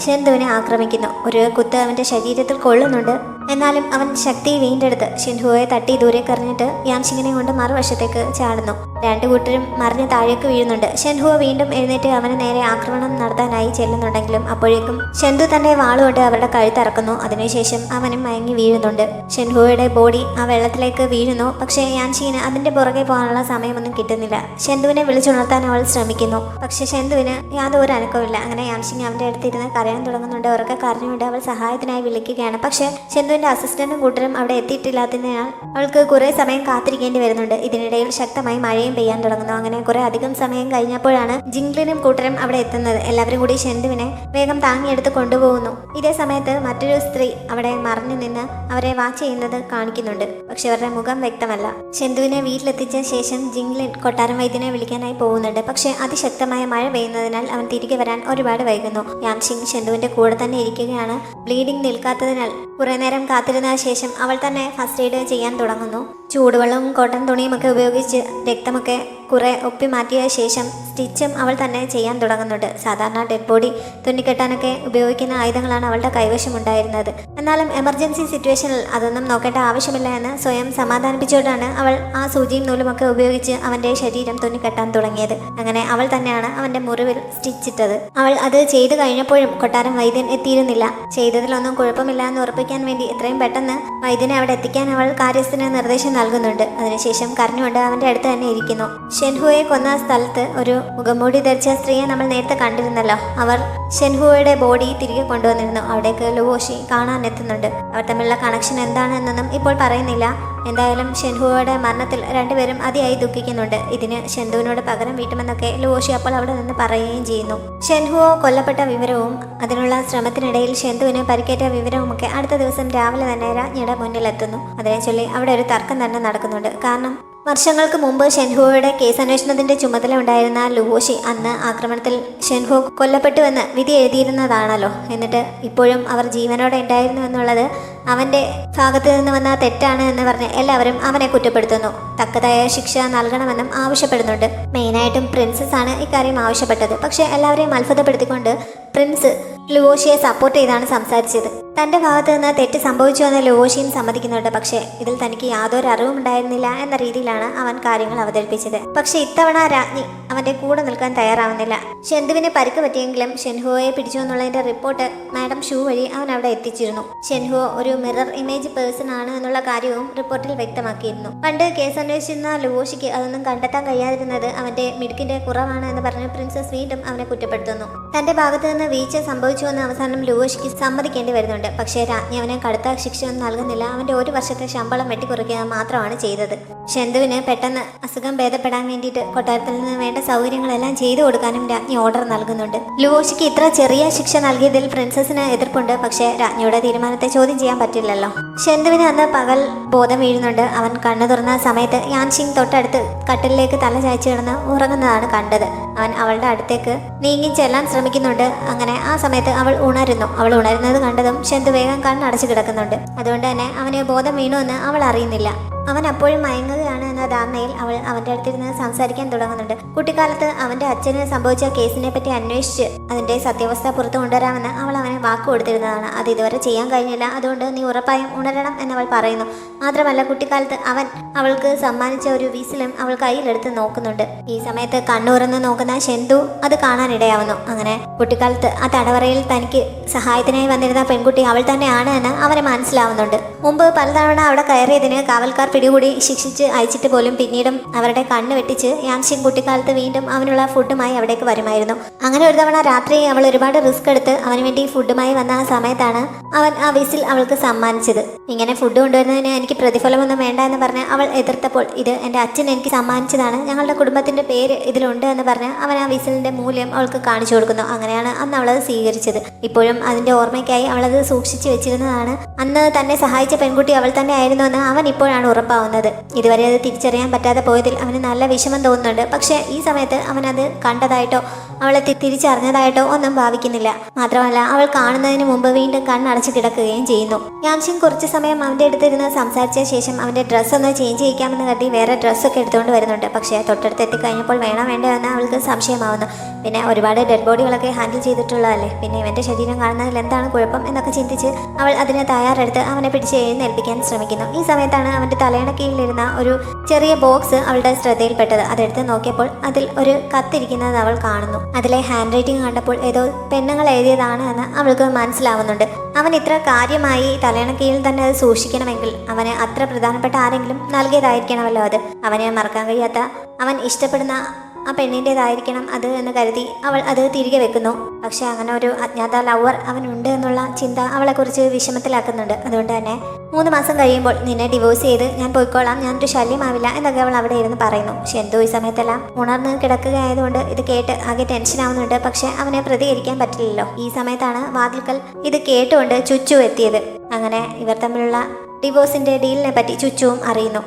ഷെന്തുവിനെ ആക്രമിക്കുന്നു. ഒരു കുത്ത് അവന്റെ ശരീരത്തിൽ കൊള്ളുന്നുണ്ട്. എന്നാലും അവൻ ശക്തി വീണ്ടെടുത്ത് ഷെൻഹുവയെ തട്ടി ദൂരേക്ക് എറിഞ്ഞിട്ട് യാൻഷിങ്ങിനെ കൊണ്ട് മറുവശത്തേക്ക് ചാടുന്നു. രണ്ടു കൂട്ടരും മറിഞ്ഞ് താഴേക്ക് വീഴുന്നുണ്ട്. ഷെൻഹുവ വീണ്ടും എഴുന്നേറ്റ് അവന് നേരെ ആക്രമണം നടത്താനായി ചെല്ലുന്നുണ്ടെങ്കിലും അപ്പോഴേക്കും ഷെന്തു തന്റെ വാളുകൊണ്ട് അവരുടെ കഴുത്തിറക്കുന്നു. അതിനുശേഷം അവനും മയങ്ങി വീഴുന്നുണ്ട്. ഷെൻഹുവയുടെ ബോഡി ആ വെള്ളത്തിലേക്ക് വീഴുന്നു. പക്ഷേ യാൻഷിങ്ങിന് അതിന്റെ പുറകെ പോകാനുള്ള സമയമൊന്നും കിട്ടുന്നില്ല. ഷെന്തുവിനെ വിളിച്ചുണർത്താൻ അവൾ ശ്രമിക്കുന്നു. പക്ഷെ ഷെന്തുവിന് യാതൊരു അനക്കമില്ല. അങ്ങനെ യാൻഷിങ് അവന്റെ അടുത്തിരുന്ന് കരയാൻ തുടങ്ങുന്നുണ്ട്. ഉറക്കെ കരഞ്ഞുകൊണ്ട് അവൾ സഹായത്തിനായി വിളിക്കുകയാണ്. പക്ഷെ ഷെന്തുവിന്റെ അസിസ്റ്റന്റും കൂട്ടരും അവിടെ എത്തിയിട്ടില്ലാത്തതിനാൽ അവൾക്ക് കുറെ സമയം കാത്തിരിക്കേണ്ടി വരുന്നുണ്ട്. ഇതിനിടയിൽ ശക്തമായി മഴയും പെയ്യാൻ തുടങ്ങുന്നു. അങ്ങനെ കുറെ അധികം സമയം കഴിഞ്ഞപ്പോഴാണ് ജിംഗ്ലിനും കൂട്ടരും അവിടെ എത്തുന്നത്. എല്ലാവരും കൂടി ഷെന്തുവിനെ വേഗം താങ്ങിയെടുത്ത് കൊണ്ടുപോകുന്നു. ഇതേ സമയത്ത് മറ്റൊരു സ്ത്രീ അവിടെ മറിഞ്ഞു നിന്ന് അവരെ വാച്ച് ചെയ്യുന്നത് കാണിക്കുന്നുണ്ട്. പക്ഷെ അവരുടെ മുഖം വ്യക്തമല്ല. ഷെന്തുവിനെ വീട്ടിലെത്തിച്ച ശേഷം ജിംഗ്ലിൻ കൊട്ടാരം വൈദ്യനെ വിളിക്കാനായി പോകുന്നുണ്ട്. പക്ഷെ അതിശക്തമായ മഴ പെയ്യുന്നതിനാൽ അവൻ തിരികെ വരാൻ ഒരുപാട് വൈകുന്നു. യാൻഷിങ് ഷെന്തുവിന്റെ കൂടെ തന്നെ ഇരിക്കുകയാണ്. ബ്ലീഡിംഗ് നിൽക്കാത്തതിനാൽ കുറെ നേരം കാത്തിരുന്ന ശേഷം അവൾ തന്നെ ഫസ്റ്റ് എയ്ഡ് ചെയ്യാൻ തുടങ്ങുന്നു. ചൂടുവെള്ളവും കോട്ടൺ തുണിയും ഒക്കെ ഉപയോഗിച്ച് രക്തമൊക്കെ കുറെ ഒപ്പി മാറ്റിയ ശേഷം സ്റ്റിച്ചും അവൾ തന്നെ ചെയ്യാൻ തുടങ്ങുന്നുണ്ട്. സാധാരണ ഡെഡ് ബോഡി തുന്നിക്കെട്ടാനൊക്കെ ഉപയോഗിക്കുന്ന ആയുധങ്ങളാണ് അവളുടെ കൈവശം ഉണ്ടായിരുന്നത്. എന്നാലും എമർജൻസി സിറ്റുവേഷനിൽ അതൊന്നും നോക്കേണ്ട ആവശ്യമില്ല എന്ന് സ്വയം സമാധാനിപ്പിച്ചുകൊണ്ടാണ് അവൾ ആ സൂചിയും നൂലുമൊക്കെ ഉപയോഗിച്ച് അവന്റെ ശരീരം തുന്നിക്കെട്ടാൻ തുടങ്ങിയത്. അങ്ങനെ അവൾ തന്നെയാണ് അവന്റെ മുറിവിൽ സ്റ്റിച്ചിട്ടത്. അവൾ അത് ചെയ്തു കഴിഞ്ഞപ്പോഴും കൊട്ടാരം വൈദ്യൻ എത്തിയിരുന്നില്ല. ചെയ്തതിലൊന്നും കുഴപ്പമില്ല എന്ന് ഉറപ്പിക്കാൻ വേണ്ടി എത്രയും പെട്ടെന്ന് വൈദ്യനെ അവിടെ എത്തിക്കാൻ അവൾ കാര്യസ്ഥന് നിർദ്ദേശം നൽകുന്നുണ്ട്. അതിനുശേഷം കരഞ്ഞുകൊണ്ട് അവന്റെ അടുത്ത് തന്നെ ഇരിക്കുന്നു. ഷെൻഹുവയെ കൊന്ന സ്ഥലത്ത് ഒരു മുഖംമൂടി ധരിച്ച സ്ത്രീയെ നമ്മൾ നേരത്തെ കണ്ടിരുന്നല്ലോ. അവർ ഷെൻഹുവയുടെ ബോഡി തിരികെ കൊണ്ടുവന്നിരുന്നു. അവിടേക്ക് ലുവോഷി കാണാൻ എത്തുന്നുണ്ട്. അവർ തമ്മിലുള്ള കണക്ഷൻ എന്താണെന്നൊന്നും ഇപ്പോൾ പറയുന്നില്ല. എന്തായാലും ഷെൻഹുവയുടെ മരണത്തിൽ രണ്ടുപേരും അതിയായി ദുഃഖിക്കുന്നുണ്ട്. ഇതിന് ഷെൻതുവിനോട് പകരം വീട്ടുമെന്നൊക്കെ ലുവോഷി അപ്പോൾ അവിടെ നിന്ന് പറയുകയും ചെയ്യുന്നു. ഷെൻഹുവോ കൊല്ലപ്പെട്ട വിവരവും അതിനുള്ള ശ്രമത്തിനിടയിൽ ഷെൻതുവിന് പരിക്കേറ്റ വിവരവുമൊക്കെ അടുത്ത ദിവസം രാവിലെ തന്നെ രാജ്ഞിയുടെ മുന്നിലെത്തുന്നു. അതിനെ ചൊല്ലി അവിടെ ഒരു തർക്കം തന്നെ നടക്കുന്നുണ്ട്. കാരണം വർഷങ്ങൾക്ക് മുമ്പ് ഷെൻഹുവയുടെ കേസ് അന്വേഷണത്തിന്റെ ചുമതല ഉണ്ടായിരുന്ന ലുവോഷി അന്ന് ആക്രമണത്തിൽ ഷെൻഹു കൊല്ലപ്പെട്ടുവെന്ന് വിധി എഴുതിയിരുന്നതാണല്ലോ. എന്നിട്ട് ഇപ്പോഴും അവർ ജീവനോടെ ഉണ്ടായിരുന്നു എന്നുള്ളത് അവന്റെ ഭാഗത്ത് നിന്ന് വന്ന തെറ്റാണ് എന്ന് പറഞ്ഞ് എല്ലാവരും അവനെ കുറ്റപ്പെടുത്തുന്നു. തക്കതായ ശിക്ഷ നൽകണമെന്നും ആവശ്യപ്പെടുന്നുണ്ട്. മെയിനായിട്ടും പ്രിൻസസ് ആണ് ഇക്കാര്യം ആവശ്യപ്പെട്ടത്. പക്ഷെ എല്ലാവരെയും അത്ഭുതപ്പെടുത്തിക്കൊണ്ട് പ്രിൻസ് ലുവോഷിയെ സപ്പോർട്ട് ചെയ്താണ് സംസാരിച്ചത്. തന്റെ ഭാഗത്ത് നിന്ന് തെറ്റ് സംഭവിച്ചു എന്ന് ലുവോഷിയും സമ്മതിക്കുന്നുണ്ട്. പക്ഷേ ഇതിൽ തനിക്ക് യാതൊരു അറിവും ഉണ്ടായിരുന്നില്ല എന്ന രീതിയിലാണ് അവൻ കാര്യങ്ങൾ അവതരിപ്പിച്ചത്. പക്ഷെ ഇത്തവണ രാജ്ഞി അവന്റെ കൂടെ നിൽക്കാൻ തയ്യാറാവുന്നില്ല. ഷെൻതുവിന് പരിക്ക് പറ്റിയെങ്കിലും ഷെൻഹുവയെ പിടിച്ചു എന്നുള്ളതിന്റെ റിപ്പോർട്ട് മാഡം ഷൂ വഴി അവൻ അവിടെ എത്തിച്ചിരുന്നു. ഷെൻഹു ഒരു മിറർ ഇമേജ് പേഴ്സൺ ആണ് എന്നുള്ള കാര്യവും റിപ്പോർട്ടിൽ വ്യക്തമാക്കിയിരുന്നു. പണ്ട് കേസ് അന്വേഷിച്ചിരുന്ന ലുവോഷിക്ക് അതൊന്നും കണ്ടെത്താൻ കഴിയാതിരുന്നത് അവന്റെ മിടുക്കിന്റെ കുറവാണ് എന്ന് പറഞ്ഞ് പ്രിൻസസ് വീണ്ടും അവനെ കുറ്റപ്പെടുത്തുന്നു. തന്റെ ഭാഗത്ത് നിന്ന് വീഴ്ച സംഭവിച്ചുവെന്ന് അവസാനം ലുവോഷിക്ക് സമ്മതിക്കേണ്ടി വരുന്നുണ്ട്. പക്ഷേ രാജ്ഞി അവനെ കടുത്ത ശിക്ഷയൊന്നും നൽകുന്നില്ല. അവന്റെ 1 വർഷത്തെ ശമ്പളം വെട്ടിക്കുറയ്ക്കുക മാത്രമാണ് ചെയ്തത്. ഷെൻതുവിന് പെട്ടെന്ന് അസുഖം ഭേദപ്പെടാൻ വേണ്ടിയിട്ട് കൊട്ടാരത്തിൽ നിന്ന് വേണ്ട സൗകര്യങ്ങളെല്ലാം ചെയ്തു കൊടുക്കാനും രാജ്ഞി ഓർഡർ നൽകുന്നുണ്ട്. ലുവോഷിക്ക് ഇത്ര ചെറിയ ശിക്ഷ നൽകിയതിൽ പ്രിൻസസിന് എതിർപ്പുണ്ട്. പക്ഷേ രാജ്ഞിയുടെ തീരുമാനത്തെ ചോദ്യം ചെയ്യാൻ പറ്റില്ലല്ലോ. ഷെൻതുവിന് അന്ന് പകൽ ബോധം വീഴുന്നുണ്ട്. അവൻ കണ്ണു തുറന്ന സമയത്ത് യാൻഷിങ് തൊട്ടടുത്ത് കട്ടിലേക്ക് തല ചായച്ചു കിടന്ന് ഉറങ്ങുന്നതാണ് കണ്ടത്. അവൻ അവളുടെ അടുത്തേക്ക് നീങ്ങി ചെല്ലാൻ ശ്രമിക്കുന്നുണ്ട്. അങ്ങനെ ആ സമയത്ത് അവൾ ഉണരുന്നു. അവൾ ഉണരുന്നത് കണ്ടതും ഷെൻതു വേഗം കണ്ണടച്ചു കിടക്കുന്നുണ്ട്. അതുകൊണ്ട് തന്നെ അവന് ബോധം വീണുവെന്ന് അവൾ അറിയുന്നില്ല. അവൻ അപ്പോഴും മയങ്ങുകയാണ് എന്ന ധാരണയിൽ അവൾ അവന്റെ അടുത്തിരുന്ന് സംസാരിക്കാൻ തുടങ്ങുന്നുണ്ട്. കുട്ടിക്കാലത്ത് അവന്റെ അച്ഛന് സംഭവിച്ച കേസിനെ പറ്റി അന്വേഷിച്ച് അതിന്റെ സത്യാവസ്ഥ പുറത്തു കൊണ്ടുവരാമെന്ന് അവൾ അവന് വാക്ക് കൊടുത്തിരുന്നതാണ്. അത് ഇതുവരെ ചെയ്യാൻ കഴിഞ്ഞില്ല. അതുകൊണ്ട് നീ ഉറപ്പായും ഉണരണം എന്നവൾ പറയുന്നു. മാത്രമല്ല കുട്ടിക്കാലത്ത് അവൻ അവൾക്ക് സമ്മാനിച്ച ഒരു വീസിലും അവൾ കയ്യിലെടുത്ത് നോക്കുന്നുണ്ട്. ഈ സമയത്ത് കണ്ണുറന്ന് നോക്കുന്ന ഷെൻതു അത് കാണാനിടയാവുന്നു. അങ്ങനെ കുട്ടിക്കാലത്ത് ആ തടവറയിൽ തനിക്ക് സഹായത്തിനായി വന്നിരുന്ന പെൺകുട്ടി അവൾ തന്നെയാണ് എന്ന് അവന് മനസ്സിലാവുന്നുണ്ട്. മുമ്പ് പലതവണ അവിടെ കയറിയതിന് കാവൽക്കാർ പിടികൂടി ശിക്ഷിച്ച് അയച്ചിട്ട് പോലും പിന്നീടും അവരുടെ കണ്ണ് വെട്ടിച്ച് യാൻഷിങ് കുട്ടിക്കാലത്ത് വീണ്ടും അവനുള്ള ഫുഡുമായി അവിടേക്ക് വരുമായിരുന്നു. അങ്ങനെ ഒരു തവണ രാത്രി അവൾ ഒരുപാട് റിസ്ക് എടുത്ത് അവന് വേണ്ടി ഫുഡുമായി വന്ന ആ സമയത്താണ് അവൻ ആ വിസിൽ അവൾക്ക് സമ്മാനിച്ചത്. ഇങ്ങനെ ഫുഡ് കൊണ്ടുവരുന്നതിന് എനിക്ക് പ്രതിഫലമൊന്നും വേണ്ട എന്ന് പറഞ്ഞ് അവൾ എതിർത്തപ്പോൾ ഇത് എൻ്റെ അച്ഛൻ എനിക്ക് സമ്മാനിച്ചതാണ്, ഞങ്ങളുടെ കുടുംബത്തിന്റെ പേര് ഇതിലുണ്ട് എന്ന് പറഞ്ഞ് അവൻ ആ വിസിലിന്റെ മൂല്യം അവൾക്ക് കാണിച്ചു കൊടുക്കുന്നു. അങ്ങനെയാണ് അന്ന് അവളത് സ്വീകരിച്ചത്. ഇപ്പോഴും അതിന്റെ ഓർമ്മയ്ക്കായി അവളത് സൂക്ഷിച്ചു വെച്ചിരുന്നതാണ്. അന്ന് തന്നെ സഹായിച്ച പെൺകുട്ടി അവൾ തന്നെ ആയിരുന്നു എന്ന് അവൻ ഇപ്പോഴാണ് ഉറപ്പാവുന്നത്. ഇതുവരെ അത് തിരിച്ചറിയാൻ പറ്റാതെ പോയതിൽ അവന് നല്ല വിഷമം തോന്നുന്നുണ്ട്. പക്ഷേ ഈ സമയത്ത് അവനത് കണ്ടതായിട്ടോ അവളെ തിരിച്ചറിഞ്ഞതായിട്ടോ ഒന്നും ഭാവിക്കുന്നില്ല. മാത്രമല്ല അവൾ കാണുന്നതിന് മുമ്പ് വീണ്ടും കണ്ണടച്ച് കിടക്കുകയും ചെയ്യുന്നു. യാൻഷിങ് കുറച്ച് സമയം അവന്റെ അടുത്തിരുന്ന് സംസാരിച്ച ശേഷം അവന്റെ ഡ്രസ്സ് ഒന്ന് ചേഞ്ച് ചെയ്യിക്കാമെന്ന് കരുതി വേറെ ഡ്രസ്സൊക്കെ എടുത്തുകൊണ്ട് വരുന്നുണ്ട്. പക്ഷേ തൊട്ടടുത്ത് എത്തിക്കഴിഞ്ഞപ്പോൾ വേണോ വേണ്ടോ എന്ന് അവൾക്ക് സംശയമാവുന്നു. പിന്നെ ഒരുപാട് ഡെഡ് ബോഡികളൊക്കെ ഹാൻഡിൽ ചെയ്തിട്ടുള്ളതല്ലേ, പിന്നെ ഇവന്റെ ശരീരം കാണുന്നതിൽ എന്താണ് കുഴപ്പം എന്നൊക്കെ ചിന്തിച്ച് അവൾ അതിന് തയ്യാറെടുത്ത് അവനെ പിടിച്ച് എഴുന്നേൽപ്പിക്കാൻ ശ്രമിക്കുന്നു. ഈ സമയത്താണ് അവന്റെ തലയണക്കീഴിലിരുന്ന ഒരു ചെറിയ ബോക്സ് അവളുടെ ശ്രദ്ധയിൽപ്പെട്ടത്. അതെടുത്ത് നോക്കിയപ്പോൾ അതിൽ ഒരു കത്തിരിക്കുന്നത് അവൾ കാണുന്നു. അതിലെ ഹാൻഡ് റൈറ്റിംഗ് കണ്ടപ്പോൾ ഏതോ പെണ്ണുങ്ങൾ എഴുതിയതാണ് എന്ന് അവൾക്ക് മനസ്സിലാവുന്നുണ്ട്. അവൻ ഇത്ര കാര്യമായി തലയണക്കീഴിൽ തന്നെ അത് സൂക്ഷിക്കണമെങ്കിൽ അവന് അത്ര പ്രധാനപ്പെട്ട ആരെങ്കിലും നൽകിയതായിരിക്കണമല്ലോ അത്. അവന് മറക്കാൻ കഴിയാത്ത അവൻ ഇഷ്ടപ്പെടുന്ന ആ പെണ്ണിൻ്റെതായിരിക്കണം അത് എന്ന് കരുതി അവൾ അത് തിരികെ വെക്കുന്നു. പക്ഷെ അങ്ങനെ ഒരു അജ്ഞാത ലവർ അവനുണ്ട് എന്നുള്ള ചിന്ത അവളെക്കുറിച്ച് വിഷമത്തിലാക്കുന്നുണ്ട്. അതുകൊണ്ട് തന്നെ 3 മാസം കഴിയുമ്പോൾ നിന്നെ ഡിവോഴ്സ് ചെയ്ത് ഞാൻ പോയിക്കോളാം, ഞാനൊരു ശല്യമാവില്ല എന്നൊക്കെ അവൾ അവിടെ ഇരുന്ന് പറയുന്നു. പക്ഷെ എന്തോ ഈ സമയത്തെല്ലാം ഉണർന്ന് കിടക്കുകയായതുകൊണ്ട് ഇത് കേട്ട് ആകെ ടെൻഷൻ ആവുന്നുണ്ട്. പക്ഷെ അവനെ പ്രതികരിക്കാൻ പറ്റില്ലല്ലോ. ഈ സമയത്താണ് വാതിൽക്കൽ ഇത് കേട്ടുകൊണ്ട് ചുച്ചു എത്തിയത്. അങ്ങനെ ഇവർ തമ്മിലുള്ള ഡിവോഴ്സിന്റെ ഡീലിനെ പറ്റി ചുച്ചുവും അറിയുന്നു.